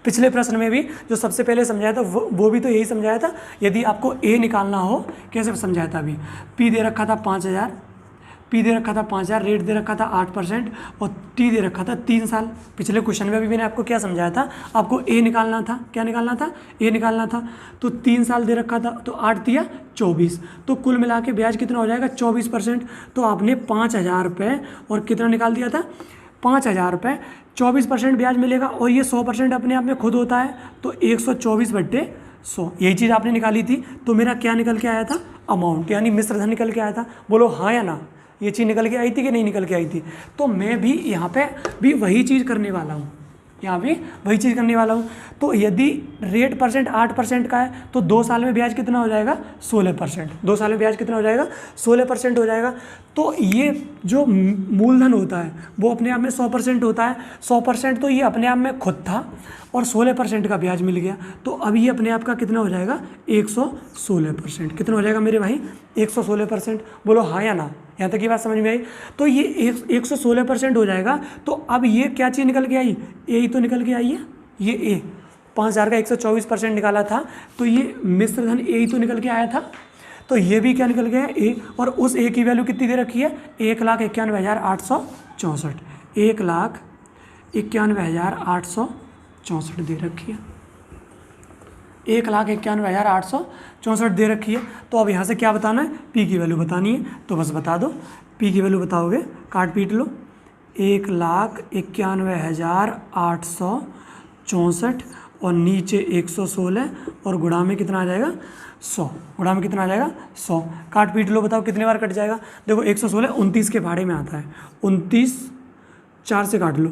पिछले प्रश्न में भी जो सबसे पहले समझाया था वो भी तो यही समझाया था। यदि आपको ए निकालना हो, कैसे समझाया था अभी, पी दे रखा था 5,000, पी दे रखा था 5,000, रेट दे रखा था 8% और टी दे रखा था 3 साल। पिछले क्वेश्चन में भी मैंने आपको क्या समझाया था, आपको ए निकालना था, क्या निकालना था, ए निकालना था। तो 3 साल दे रखा था, तो 8 दिया 24, तो कुल मिला के ब्याज कितना हो जाएगा, 24%। तो आपने 5,000 रुपये और कितना निकाल दिया था, 5,000 रुपये, 24% ब्याज मिलेगा, और ये 100% अपने आप में खुद होता है, तो 124/100 यही चीज़ आपने निकाली थी। तो मेरा क्या निकल के आया था, अमाउंट, यानी मिश्रधन निकल के आया था। बोलो हाँ या ना, ये चीज़ निकल के आई थी कि नहीं निकल के आई थी। तो मैं भी यहाँ पे भी वही चीज़ करने वाला हूँ, यहाँ भी वही चीज़ करने वाला हूँ। तो यदि रेट परसेंट 8% का है तो 2 साल में ब्याज कितना हो जाएगा, 16%। 2 साल में ब्याज कितना हो जाएगा, 16% हो जाएगा। तो ये जो मूलधन होता है वो अपने आप में 100% होता है। 100% तो ये अपने आप में खुद था, और 16% का ब्याज मिल गया, तो अब ये अपने आप का कितना हो जाएगा, 116%। कितना हो जाएगा मेरे भाई, 116%। बोलो हाँ या ना, यहाँ तक की बात समझ में आई। तो ये 116% हो जाएगा। तो अब ये क्या चीज़ निकल के आई, ए ही तो निकल के आई है, ये ए 5,000 का 124% निकाला था, तो ये मिश्रधन ए ही तो निकल के आया था। तो ये भी क्या निकल गया, ए, और उस ए की वैल्यू कितनी दे रखी है, 1,91,864, 1,91,864 दे रखी है, 1,91,864 दे रखी है। तो अब यहाँ से क्या बताना है, पी की वैल्यू बतानी है, तो बस बता दो, पी की वैल्यू बताओगे, काट पीट लो, 1,91,864 और नीचे 116 और गुणा में कितना आ जाएगा, 100, गुणा में कितना आ जाएगा, 100। काट पीट लो, बताओ कितने बार कट जाएगा। देखो 116 29 के भाड़े में आता है, 29 4 से काट लो,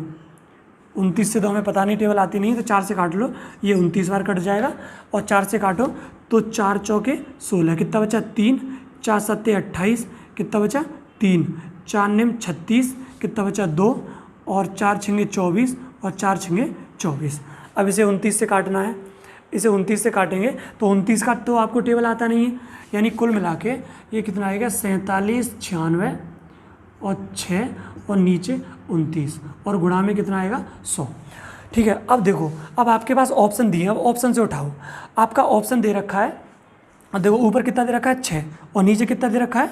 29 से तो हमें पता नहीं, टेबल आती नहीं, तो 4 से काट लो, ये 29 बार कट जाएगा। और 4 से काटो तो 4 चौके 16, कितना बचा 3, 4 सत्ते 28, कितना बचा 3, 4 निम 36, कितना बचा 2, और 4 छिंगे 24 और 4 छिंगे 24। अब इसे 29 से काटना है, इसे 29 से काटेंगे तो 29 का तो आपको टेबल आता नहीं है, यानी कुल मिला के ये कितना आएगा, 47 96 और 6 और नीचे 29 और गुणा में कितना आएगा, 100। ठीक है। अब देखो, अब आपके पास ऑप्शन दिए, अब ऑप्शन से उठाओ। आपका ऑप्शन दे रखा है, अब देखो ऊपर कितना दे रखा है, 6, और नीचे कितना दे रखा है,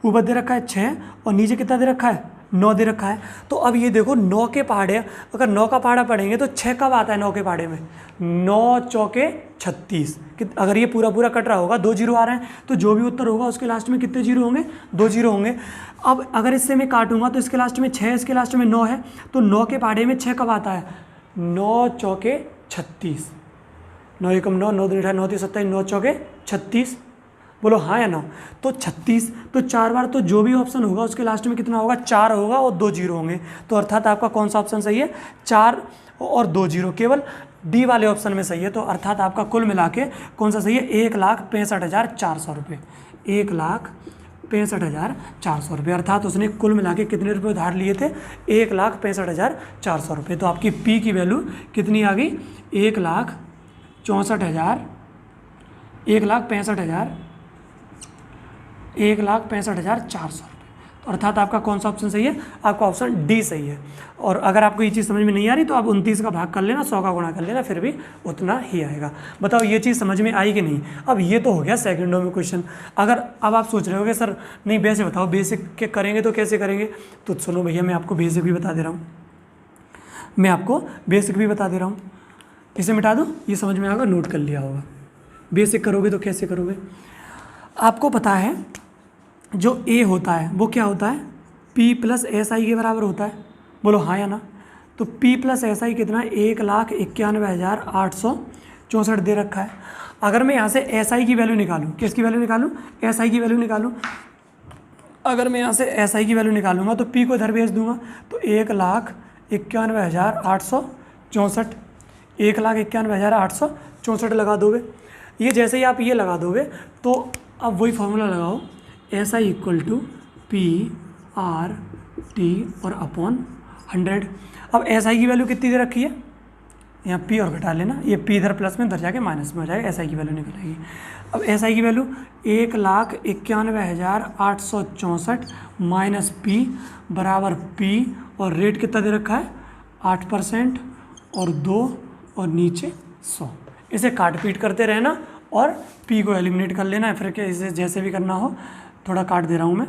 ऊपर दे रखा है 6 और नीचे कितना दे रखा है, 9 दे रखा है। तो अब ये देखो 9 के पहाड़े, अगर 9 का पहाड़ा पढ़ेंगे तो 6 कब आता है 9 के पहाड़े में, 9 चौके 36। अगर ये पूरा पूरा कट रहा होगा, 2 जीरो आ रहे हैं, तो जो भी उत्तर होगा उसके लास्ट में कितने जीरो होंगे, 2 जीरो होंगे। अब अगर इससे मैं काटूंगा तो इसके लास्ट में 6, इसके लास्ट में 9 है, तो 9 के पहाड़े में 6 कब आता है, 9 चौके 36, 9 एकम 9, 9 दूनी 18, 9 तीन 27, 9 चौके 36। बोलो हाँ या ना। तो 36, तो 4 बार, तो जो भी ऑप्शन होगा उसके लास्ट में कितना होगा, 4 होगा और 2 जीरो होंगे। तो अर्थात आपका कौन सा ऑप्शन सही है, 4 और 2 जीरो, केवल डी वाले ऑप्शन में सही है। तो अर्थात आपका कुल मिला के कौन सा सही है, 1,65,400 रुपये, ₹1,65,400, अर्थात उसने कुल मिला के कितने रुपये उधार लिए थे? 1,65,400 रुपये। तो आपकी पी की वैल्यू कितनी आ गई? 1,65,400 रुपये। तो अर्थात आपका कौन सा ऑप्शन सही है? आपका ऑप्शन डी सही है। और अगर आपको ये चीज़ समझ में नहीं आ रही तो आप 29 का भाग कर लेना, 100 का गुणा कर लेना, फिर भी उतना ही आएगा। बताओ ये चीज़ समझ में आई कि नहीं? अब ये तो हो गया सेकंडों में क्वेश्चन। अगर अब आप सोच रहे हो कि सर नहीं वैसे बताओ बेसिक के करेंगे तो कैसे करेंगे, तो सुनो भैया मैं आपको बेसिक भी बता दे रहा हूँ, इसे मिटा दो, ये समझ में आएगा, नोट कर लिया होगा। बेसिक करोगे तो कैसे करोगे? आपको पता है जो ए होता है वो क्या होता है? P प्लस एस आई के बराबर होता है, बोलो हाँ या ना? तो P प्लस एस आई कितना है? 1,91,864 दे रखा है। अगर मैं यहाँ से एस आई की वैल्यू निकालूँ, किसकी वैल्यू निकालूँ? एस आई की वैल्यू निकालूँ। अगर मैं यहाँ से एस आई की वैल्यू निकालूंगा तो P को इधर भेज दूंगा, तो 1,91,864, 1,91,864 लगा दोगे। ये जैसे ही आप ये लगा दोगे तो अब वही फॉर्मूला लगाओ, S I equal to P R T और अपॉन 100। अब एस आई की वैल्यू कितनी दे रखी है? यहाँ पी और घटा लेना, ये पी इधर प्लस में, उधर जाके माइनस में हो जाएगा, एस आई की वैल्यू निकल आएगी। अब एस आई की वैल्यू 1,91,864 माइनस पी बराबर पी, और रेट कितना दे रखा है? 8% और 2 और नीचे 100। इसे काट पीट करते रहना और पी को एलिमिनेट कर लेना है, फिर क्या इसे जैसे भी करना हो। थोड़ा काट दे रहा हूँ मैं,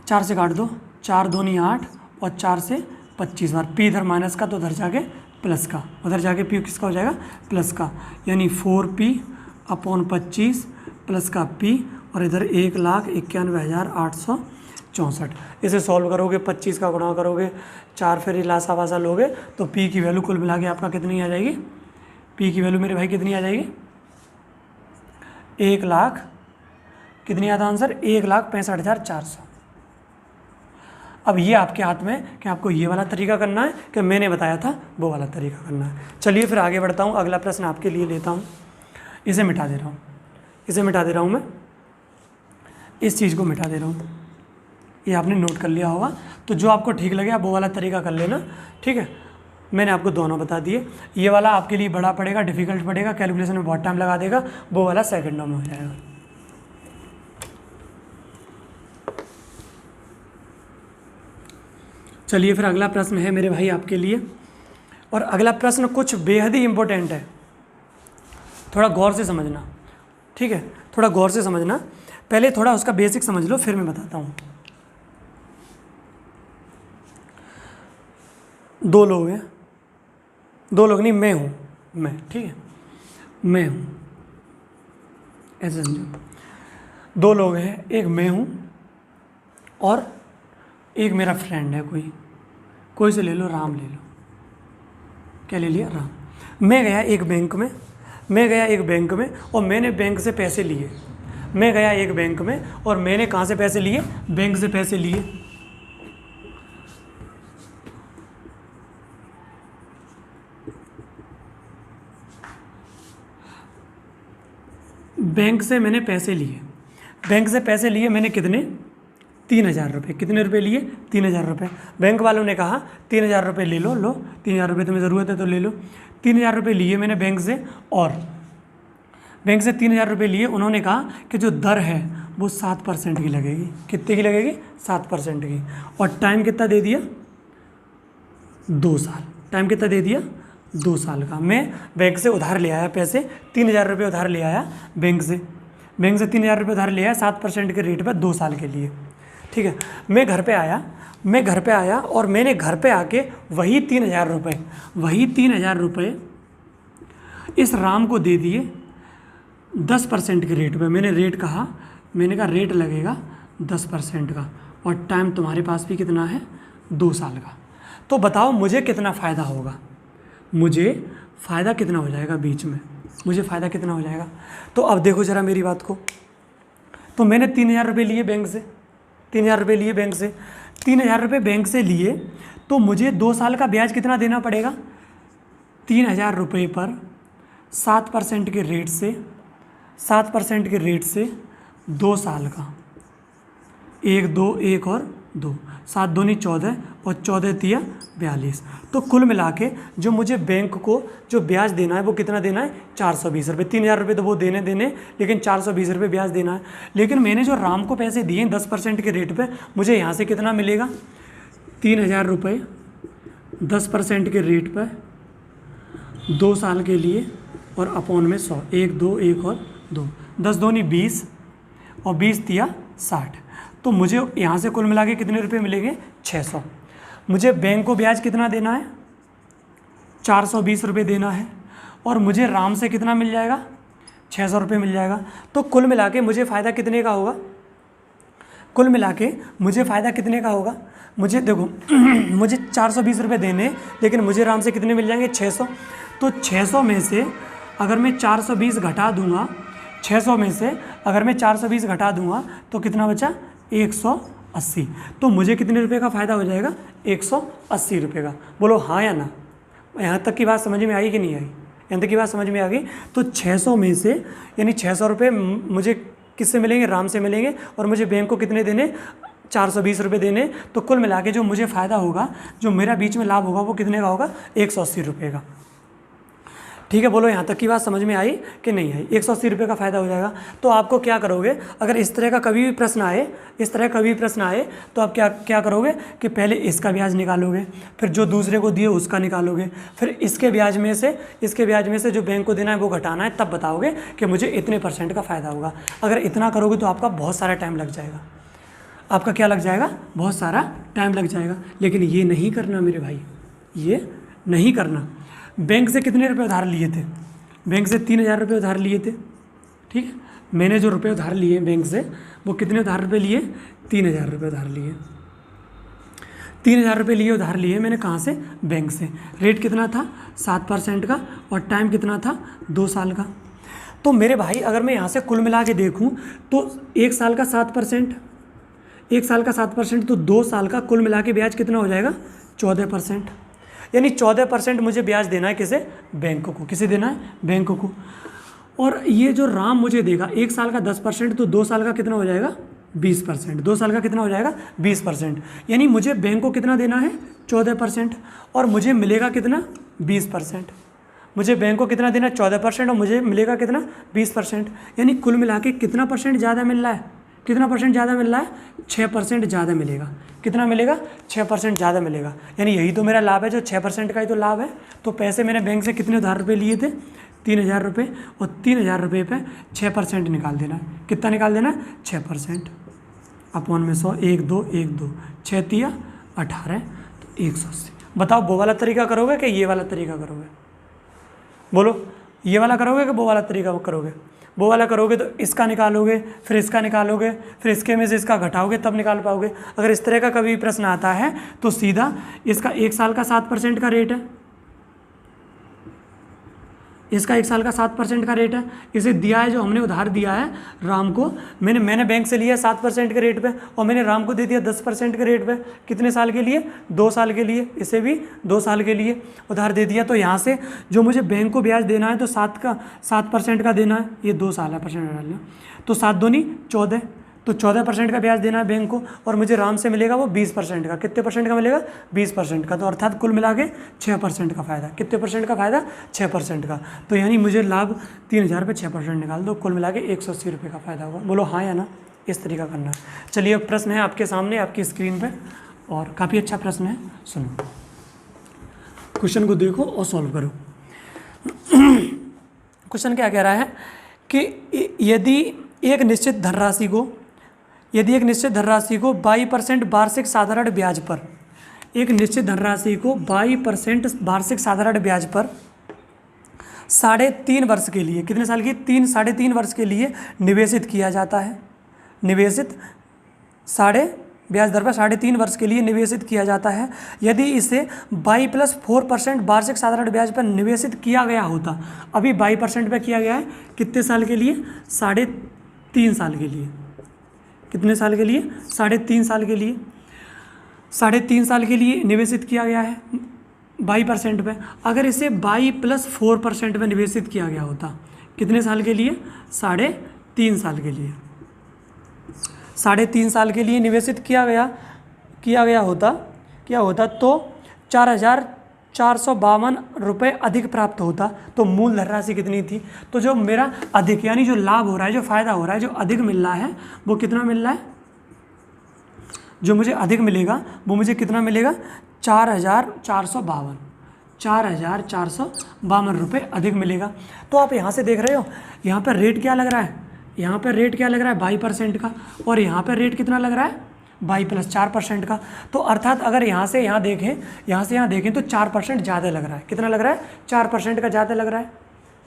4 से काट दो, 4 दूनी 8 और 4 से 25 बार। पी इधर माइनस का तो उधर जाके प्लस का, उधर जाके पी किसका हो जाएगा? प्लस का, यानी 4p अपॉन 25 प्लस का p, और इधर 1,91,864। इसे सॉल्व करोगे, 25 का गुणा करोगे, 4 फिर लासा वासा लोगे तो p की वैल्यू कुल मिला के आपका कितनी आ जाएगी? p की वैल्यू मेरे भाई कितनी आ जाएगी? 1 लाख, कितनी आता आंसर? 1,65,400। अब ये आपके हाथ में कि आपको ये वाला तरीका करना है कि मैंने बताया था वो वाला तरीका करना है। चलिए फिर आगे बढ़ता हूँ, अगला प्रश्न आपके लिए लेता हूँ। इसे मिटा दे रहा हूँ मैं, इस चीज़ को मिटा दे रहा हूँ, ये आपने नोट कर लिया होगा। तो जो आपको ठीक लगे आप वो वाला तरीका कर लेना, ठीक है? मैंने आपको दोनों बता दिए। ये वाला आपके लिए बड़ा पड़ेगा, डिफ़िकल्ट पड़ेगा, कैलकुलेशन में बहुत टाइम लगा देगा, वो वाला सेकंडों में हो जाएगा। चलिए फिर अगला प्रश्न है मेरे भाई आपके लिए, और अगला प्रश्न कुछ बेहद ही इम्पोर्टेंट है, थोड़ा गौर से समझना, ठीक है? थोड़ा गौर से समझना, पहले थोड़ा उसका बेसिक समझ लो फिर मैं बताता हूँ। 2 लोग हैं, 2 लोग नहीं, मैं हूँ, मैं, ठीक है? मैं हूँ, ऐसे समझो। 2 लोग हैं, एक मैं हूँ और एक मेरा फ्रेंड है, कोई से ले लो, राम ले लो। क्या ले लिया? राम। मैं गया एक बैंक में और मैंने बैंक से पैसे लिए। मैं गया एक बैंक में और मैंने कहाँ से पैसे लिए? बैंक से पैसे लिए। बैंक से मैंने पैसे लिए, बैंक से पैसे लिए मैंने कितने? 3,000 रुपये। कितने रुपये लिए? 3,000 रुपये। बैंक वालों ने कहा 3,000 रुपये ले लो, 3,000 रुपये तुम्हें ज़रूरत है तो ले लो। 3,000 रुपये लिए मैंने बैंक से, और बैंक से 3,000 रुपये लिए। उन्होंने कहा कि जो दर है वो 7% की लगेगी। कितने की लगेगी? 7% की। और टाइम कितना दे दिया? 2 साल। टाइम कितना दे दिया? 2 साल का। मैं बैंक से उधार ले आया पैसे, 3,000 रुपये उधार ले आया बैंक से 3,000 रुपये उधार ले आया 7% के रेट पर 2 साल के लिए, ठीक है? मैं घर पे आया और मैंने घर पे आके वही 3,000 रुपये इस राम को दे दिए 10% के रेट पे। मैंने कहा रेट लगेगा 10% का, और टाइम तुम्हारे पास भी कितना है? 2 साल का। तो बताओ मुझे कितना फ़ायदा होगा? मुझे फ़ायदा कितना हो जाएगा बीच में? तो अब देखो ज़रा मेरी बात को। तो मैंने 3,000 रुपये लिए बैंक से, 3,000 रुपये बैंक से लिए, तो मुझे 2 साल का ब्याज कितना देना पड़ेगा? 3,000 रुपये पर 7% के रेट से 2 साल का, 1 2 1 और 2, 7 दूनी 14 और 14 तिया 42। तो कुल मिला के जो मुझे बैंक को जो ब्याज देना है वो कितना देना है, 420 रुपये। 3000 रुपये तो वो देने, लेकिन 420 रुपये ब्याज देना है। लेकिन मैंने जो राम को पैसे दिए 10% के रेट पे, मुझे यहाँ से कितना मिलेगा, 3000 रुपये 10% के रेट पर 2 साल के लिए और अपॉन में 100, 1 2 1 और 2, 10 दूनी 20 और 20 तिया 60। तो मुझे यहाँ से कुल मिला के कितने रुपये मिलेंगे, 600। मुझे बैंक को ब्याज कितना देना है, 420 रुपये देना है, और मुझे राम से कितना मिल जाएगा, 600 रुपये मिल जाएगा। तो कुल मिला के मुझे फ़ायदा कितने का होगा, कुल मिला के मुझे फ़ायदा कितने का होगा, मुझे देखो मुझे 420 रुपये देने, लेकिन मुझे राम से कितने मिल जाएंगे, 600। तो 600 में से अगर मैं 420 घटा दूंगा, 600 में से अगर मैं 420 घटा दूंगा तो कितना बचा, 180। तो मुझे कितने रुपए का फ़ायदा हो जाएगा, 180 रुपये का। बोलो हाँ या ना। यहाँ तक की बात समझ में आई कि नहीं आई, यहाँ तक की बात समझ में आ गई। तो 600 में से यानी 600 रुपये मुझे किससे मिलेंगे, राम से मिलेंगे, और मुझे बैंक को कितने देने, 420 रुपये देने। तो कुल मिला के जो मुझे फ़ायदा होगा, जो मेरा बीच में लाभ होगा, वो कितने का होगा, 180 रुपये का। ठीक है, बोलो यहाँ तक की बात समझ में आई कि नहीं आई। 180 रुपये का फ़ायदा हो जाएगा। तो आपको क्या करोगे, अगर इस तरह का कभी भी प्रश्न आए, इस तरह कभी भी प्रश्न आए, तो आप क्या करोगे कि पहले इसका ब्याज निकालोगे, फिर जो दूसरे को दिए उसका निकालोगे, फिर इसके ब्याज में से जो बैंक को देना है वो घटाना है, तब बताओगे कि मुझे इतने % का फ़ायदा होगा। अगर इतना करोगे तो आपका बहुत सारा टाइम लग जाएगा, आपका क्या लग जाएगा, बहुत सारा टाइम लग जाएगा। लेकिन ये नहीं करना मेरे भाई, ये नहीं करना। बैंक से कितने रुपए उधार लिए थे, बैंक से 3000 रुपये उधार लिए थे। ठीक है, मैंने जो रुपए उधार लिए बैंक से, वो कितने उधार रुपये लिए, 3000 रुपये उधार लिए। 3000 रुपये लिए उधार लिए मैंने, कहाँ से, बैंक से। रेट कितना था, 7% का, और टाइम कितना था, 2 साल का। तो मेरे भाई अगर मैं यहाँ से कुल मिला के देखूँ तो 1 साल का 7%, 1 साल का 7%, तो 2 साल का कुल मिला के ब्याज कितना हो जाएगा, 14%। यानी 14% मुझे ब्याज देना है किसे, बैंक को। किसे देना है, बैंक को। और ये जो राम मुझे देगा 1 साल का 10%, तो 2 साल का कितना हो जाएगा, 20%। 2 साल का कितना हो जाएगा, 20%। यानी मुझे बैंक को कितना देना है, 14%, और मुझे मिलेगा कितना, 20%। मुझे बैंक को कितना देना है, 14%, और मुझे मिलेगा कितना, 20%। यानी कुल मिला के कितना % ज़्यादा मिल रहा है, कितना % ज़्यादा मिल रहा है, 6% ज़्यादा मिलेगा। कितना मिलेगा, 6% ज़्यादा मिलेगा। यानी यही तो मेरा लाभ है, जो 6% का ही तो लाभ है। तो पैसे मैंने बैंक से कितने उधार रुपये लिए थे, 3000 रुपये, और 3000 रुपये पे 6% निकाल देना है। कितना निकाल देना है, 6%, अपॉन में 100, 1 2 1 2, 6 तिया 18, तो 180। बताओ वो वाला तरीका करोगे कि ये वाला तरीका करोगे, बोलो ये वाला करोगे कि वो वाला तरीका करोगे। वो वाला करोगे तो इसका निकालोगे, फिर इसका निकालोगे, फिर इसके में से इसका घटाओगे, तब निकाल पाओगे। अगर इस तरह का कभी प्रश्न आता है तो सीधा इसका 1 साल का 7% का रेट है, इसका 1 साल का 7% का रेट है। इसे दिया है, जो हमने उधार दिया है राम को, मैंने बैंक से लिया 7% के रेट पे, और मैंने राम को दे दिया 10% के रेट पे। कितने साल के लिए, 2 साल के लिए। इसे भी 2 साल के लिए उधार दे दिया। तो यहाँ से जो मुझे बैंक को ब्याज देना है तो 7% का देना है, ये 2 साल है, % डाल लिया, तो 7 दूनी 14, तो 14% का ब्याज देना है बैंक को, और मुझे राम से मिलेगा वो 20% का। कितने % का मिलेगा, 20% का। तो अर्थात कुल मिला के 6% का फ़ायदा। कितने % का फ़ायदा, 6% का। तो यानी मुझे लाभ 3000 पे 6% निकाल दो, कुल मिला के 180 रुपये का फ़ायदा होगा। बोलो हाँ या ना, इस तरीका करना है। चलिए अब प्रश्न है आपके सामने, आपकी स्क्रीन पर, और काफ़ी अच्छा प्रश्न है, सुनो। क्वेश्चन को देखो और सॉल्व करो। क्वेश्चन क्या कह रहा है कि यदि एक निश्चित धनराशि को 22% वार्षिक साधारण ब्याज पर, एक निश्चित धनराशि को 22% वार्षिक साधारण ब्याज पर 3.5 वर्ष के लिए, कितने साल की, 3.5 वर्ष के लिए निवेशित किया जाता है। निवेशित ब्याज दर पर 3.5 वर्ष के लिए निवेशित किया जाता है। यदि इसे 22+4% वार्षिक साधारण ब्याज पर निवेशित किया गया होता, अभी 22% पर किया गया है, कितने साल के लिए, 3.5 साल के लिए। कितने साल के लिए, 3.5 साल के लिए। 3.5 साल के लिए निवेशित किया गया है 22% पे। अगर इसे 22+4% में निवेशित किया गया होता, कितने साल के लिए, 3.5 साल के लिए। 3.5 साल के लिए निवेशित किया गया होता तो 4,452 रुपये अधिक प्राप्त होता। तो मूल धनराशि कितनी थी? तो जो मेरा अधिक यानी जो लाभ हो रहा है, जो फ़ायदा हो रहा है, जो अधिक मिल रहा है वो कितना मिल रहा है? जो मुझे अधिक मिलेगा वो मुझे कितना मिलेगा? 4,452 रुपये अधिक मिलेगा। तो आप यहाँ से देख रहे हो, यहाँ पर रेट क्या लग रहा है? यहाँ पर रेट क्या लग रहा है? 22% का। और यहाँ पर रेट कितना लग रहा है? 22+4% का। तो अर्थात अगर यहाँ से यहाँ देखें तो 4% ज़्यादा लग रहा है। कितना लग रहा है? 4% का ज़्यादा लग रहा है।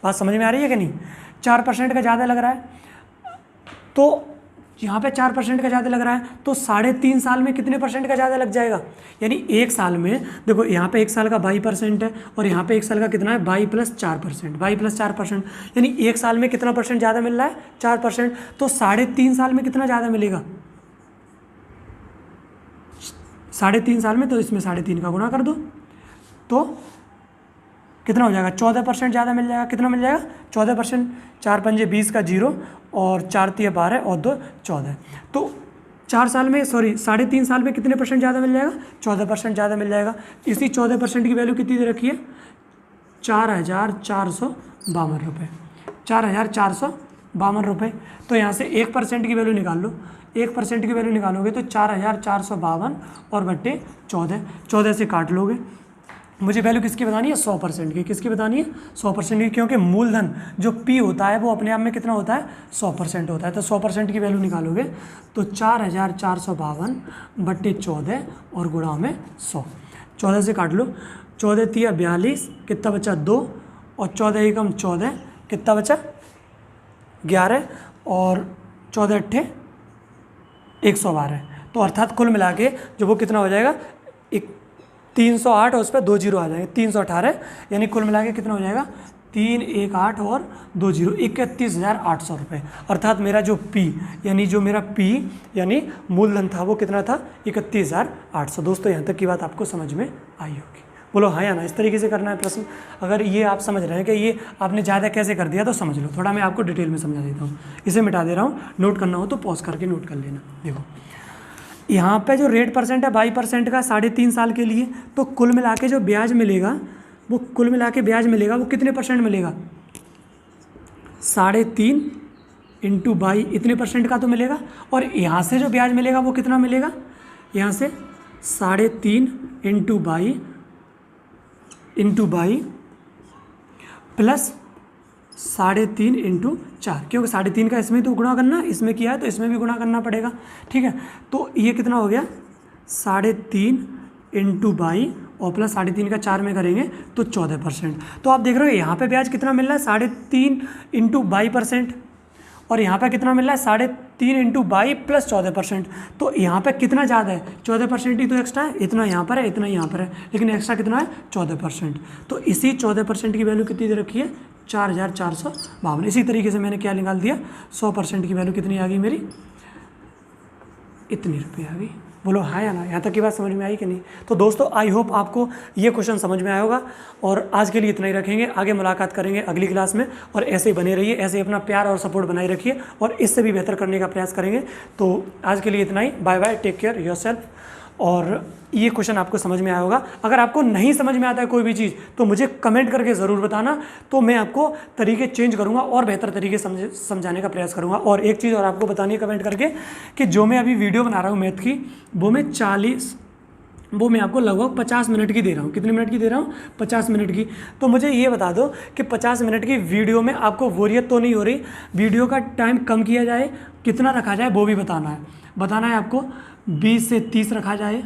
बात समझ में आ रही है कि नहीं? 4% का ज़्यादा लग रहा है। तो यहाँ पे 4% का ज़्यादा लग रहा है, तो 3.5 साल में कितने परसेंट का ज़्यादा लग जाएगा? यानी 1 साल में देखो, यहाँ पे 1 साल का 22% है और यहाँ पे 1 साल का कितना है? 22+4%। यानी 1 साल में कितना परसेंट ज़्यादा मिल रहा है? 4%। तो 3.5 साल में कितना ज़्यादा मिलेगा? 3.5 साल में, तो इसमें 3.5 का गुणा कर दो तो कितना हो जाएगा? 14% ज़्यादा मिल जाएगा। कितना मिल जाएगा? 14%। 4 पंजे 20 का 0 और 4 तिया 12 और 2 14। तो 3.5 साल में कितने परसेंट ज़्यादा मिल जाएगा? 14% ज़्यादा मिल जाएगा। इसी 14% की वैल्यू कितनी दे रखी है? 4,452 रुपये। 4,452 रुपये। तो यहाँ से 1% की वैल्यू निकाल लो। 1% की वैल्यू निकालोगे तो 4,452 और बट्टे 14 से काट लोगे। मुझे वैल्यू किसकी बतानी है? 100% की। किसकी बतानी है? 100% की, क्योंकि मूलधन जो P होता है वो अपने आप में कितना होता है? 100% होता है। तो 100% की वैल्यू निकालोगे तो 4,452 बट्टे 14 और गुणा में 100। 14 से काट लो। 14 तिया 42, कितना बचा? 2 और 14 एकम 14, कितना बचा? 11 और 14 अट्ठे 112। तो अर्थात कुल मिला के जो वो कितना हो जाएगा? 308 और उस पर 2 जीरो आ जाएंगे, 318। यानी कुल मिला के कितना हो जाएगा? 318 और 2 जीरो 31,800 रुपये। अर्थात मेरा जो P यानी मूलधन था वो कितना था? 31,800। दोस्तों यहाँ तक की बात आपको समझ में आई होगी। बोलो हाँ या ना? इस तरीके से करना है प्रश्न। अगर ये आप समझ रहे हैं कि ये आपने ज़्यादा कैसे कर दिया तो समझ लो। थोड़ा मैं आपको डिटेल में समझा देता हूँ। इसे मिटा दे रहा हूँ, नोट करना हो तो पॉज करके नोट कर लेना। देखो यहाँ पे जो रेट परसेंट है 22% का 3.5 साल के लिए, तो कुल मिला के जो ब्याज मिलेगा वो वो कितने परसेंट मिलेगा? 3.5 × 22 इतने परसेंट का तो मिलेगा। और यहाँ से जो ब्याज मिलेगा वो कितना मिलेगा? यहाँ से 3.5 × 22 प्लस 3.5 × 4, क्योंकि 3.5 का इसमें तो गुणा करना, इसमें किया है तो इसमें भी गुणा करना पड़ेगा। ठीक है, तो ये कितना हो गया? 3.5 × 22 और प्लस 3.5 का 4 में करेंगे तो 14%। तो आप देख रहे हो यहाँ पे ब्याज कितना मिल रहा है? 3.5 × 22%। और यहाँ पे कितना मिल रहा है? 3.5 × 22 प्लस 14%। तो यहाँ पे कितना ज़्यादा है? 14% ही तो एक्स्ट्रा है। इतना यहाँ पर है, इतना यहाँ पर है, लेकिन एक्स्ट्रा कितना है? 14%। तो इसी 14% की वैल्यू कितनी दे रखी है? 4,452। इसी तरीके से मैंने क्या निकाल दिया? 100% की वैल्यू कितनी आ गई मेरी? इतनी रुपये आ गई। बोलो हाँ या ना? यहाँ तक की बात समझ में आई कि नहीं? तो दोस्तों आई होप आपको ये क्वेश्चन समझ में आया होगा। और आज के लिए इतना ही रखेंगे, आगे मुलाकात करेंगे अगली क्लास में। और ऐसे ही बने रहिए, ऐसे ही अपना प्यार और सपोर्ट बनाए रखिए और इससे भी बेहतर करने का प्रयास करेंगे। तो आज के लिए इतना ही। Bye bye, take care yourself. और ये क्वेश्चन आपको समझ में आया होगा। अगर आपको नहीं समझ में आता है कोई भी चीज़ तो मुझे कमेंट करके ज़रूर बताना, तो मैं आपको तरीके चेंज करूँगा और बेहतर तरीके समझाने का प्रयास करूँगा। और एक चीज़ और आपको बतानी है कमेंट करके कि जो मैं अभी वीडियो बना रहा हूँ मैथ की, वो मैं आपको लगभग 50 मिनट की दे रहा हूँ। कितने मिनट की दे रहा हूँ? 50 मिनट की। तो मुझे ये बता दो कि 50 मिनट की वीडियो में आपको बोरियत तो नहीं हो रही? वीडियो का टाइम कम किया जाए, कितना रखा जाए वो भी बताना है आपको। 20 से 30 रखा जाए,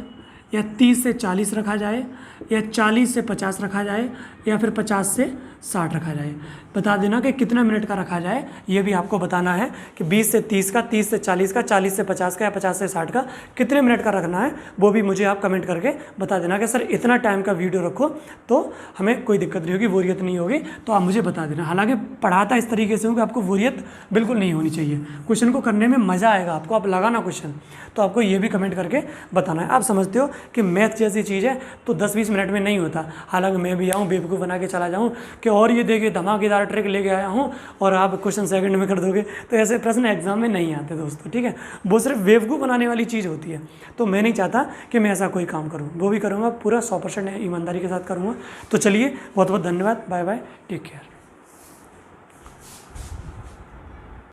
या 30 से 40 रखा जाए, या 40 से 50 रखा जाए, या फिर 50 से 60 रखा जाए। बता देना कि कितना मिनट का रखा जाए, ये भी आपको बताना है कि 20 से 30 का, 30 से 40 का, 40 से 50 का या 50 से 60 का कितने मिनट का रखना है, वो भी मुझे आप कमेंट करके बता देना कि सर इतना टाइम का वीडियो रखो तो हमें कोई दिक्कत नहीं होगी, बोरियत नहीं होगी। तो आप मुझे बता देना। हालांकि पढ़ाता इस तरीके से हूँ कि आपको बोरियत बिल्कुल नहीं होनी चाहिए, क्वेश्चन को करने में मज़ा आएगा आपको, आप लगाना क्वेश्चन। तो आपको ये भी कमेंट करके बताना है। आप समझते हो कि मैथ जैसी चीज़ है तो 10-20 मिनट में नहीं होता। हालांकि मैं भी आऊँ बेवकूफ़ बना के चला जाऊँ कि और ये देखिए धमाकेदार ट्रिक लेके आया हूँ और आप क्वेश्चन सेकंड में कर दोगे, तो ऐसे प्रश्न एग्जाम में नहीं आते दोस्तों, ठीक है। वो सिर्फ बेवकूफ़ बनाने वाली चीज़ होती है। तो मैं नहीं चाहता कि मैं ऐसा कोई काम करूँ, वो भी करूँगा पूरा 100% ईमानदारी के साथ करूँगा। तो चलिए, बहुत बहुत धन्यवाद, बाय बाय, टेक केयर।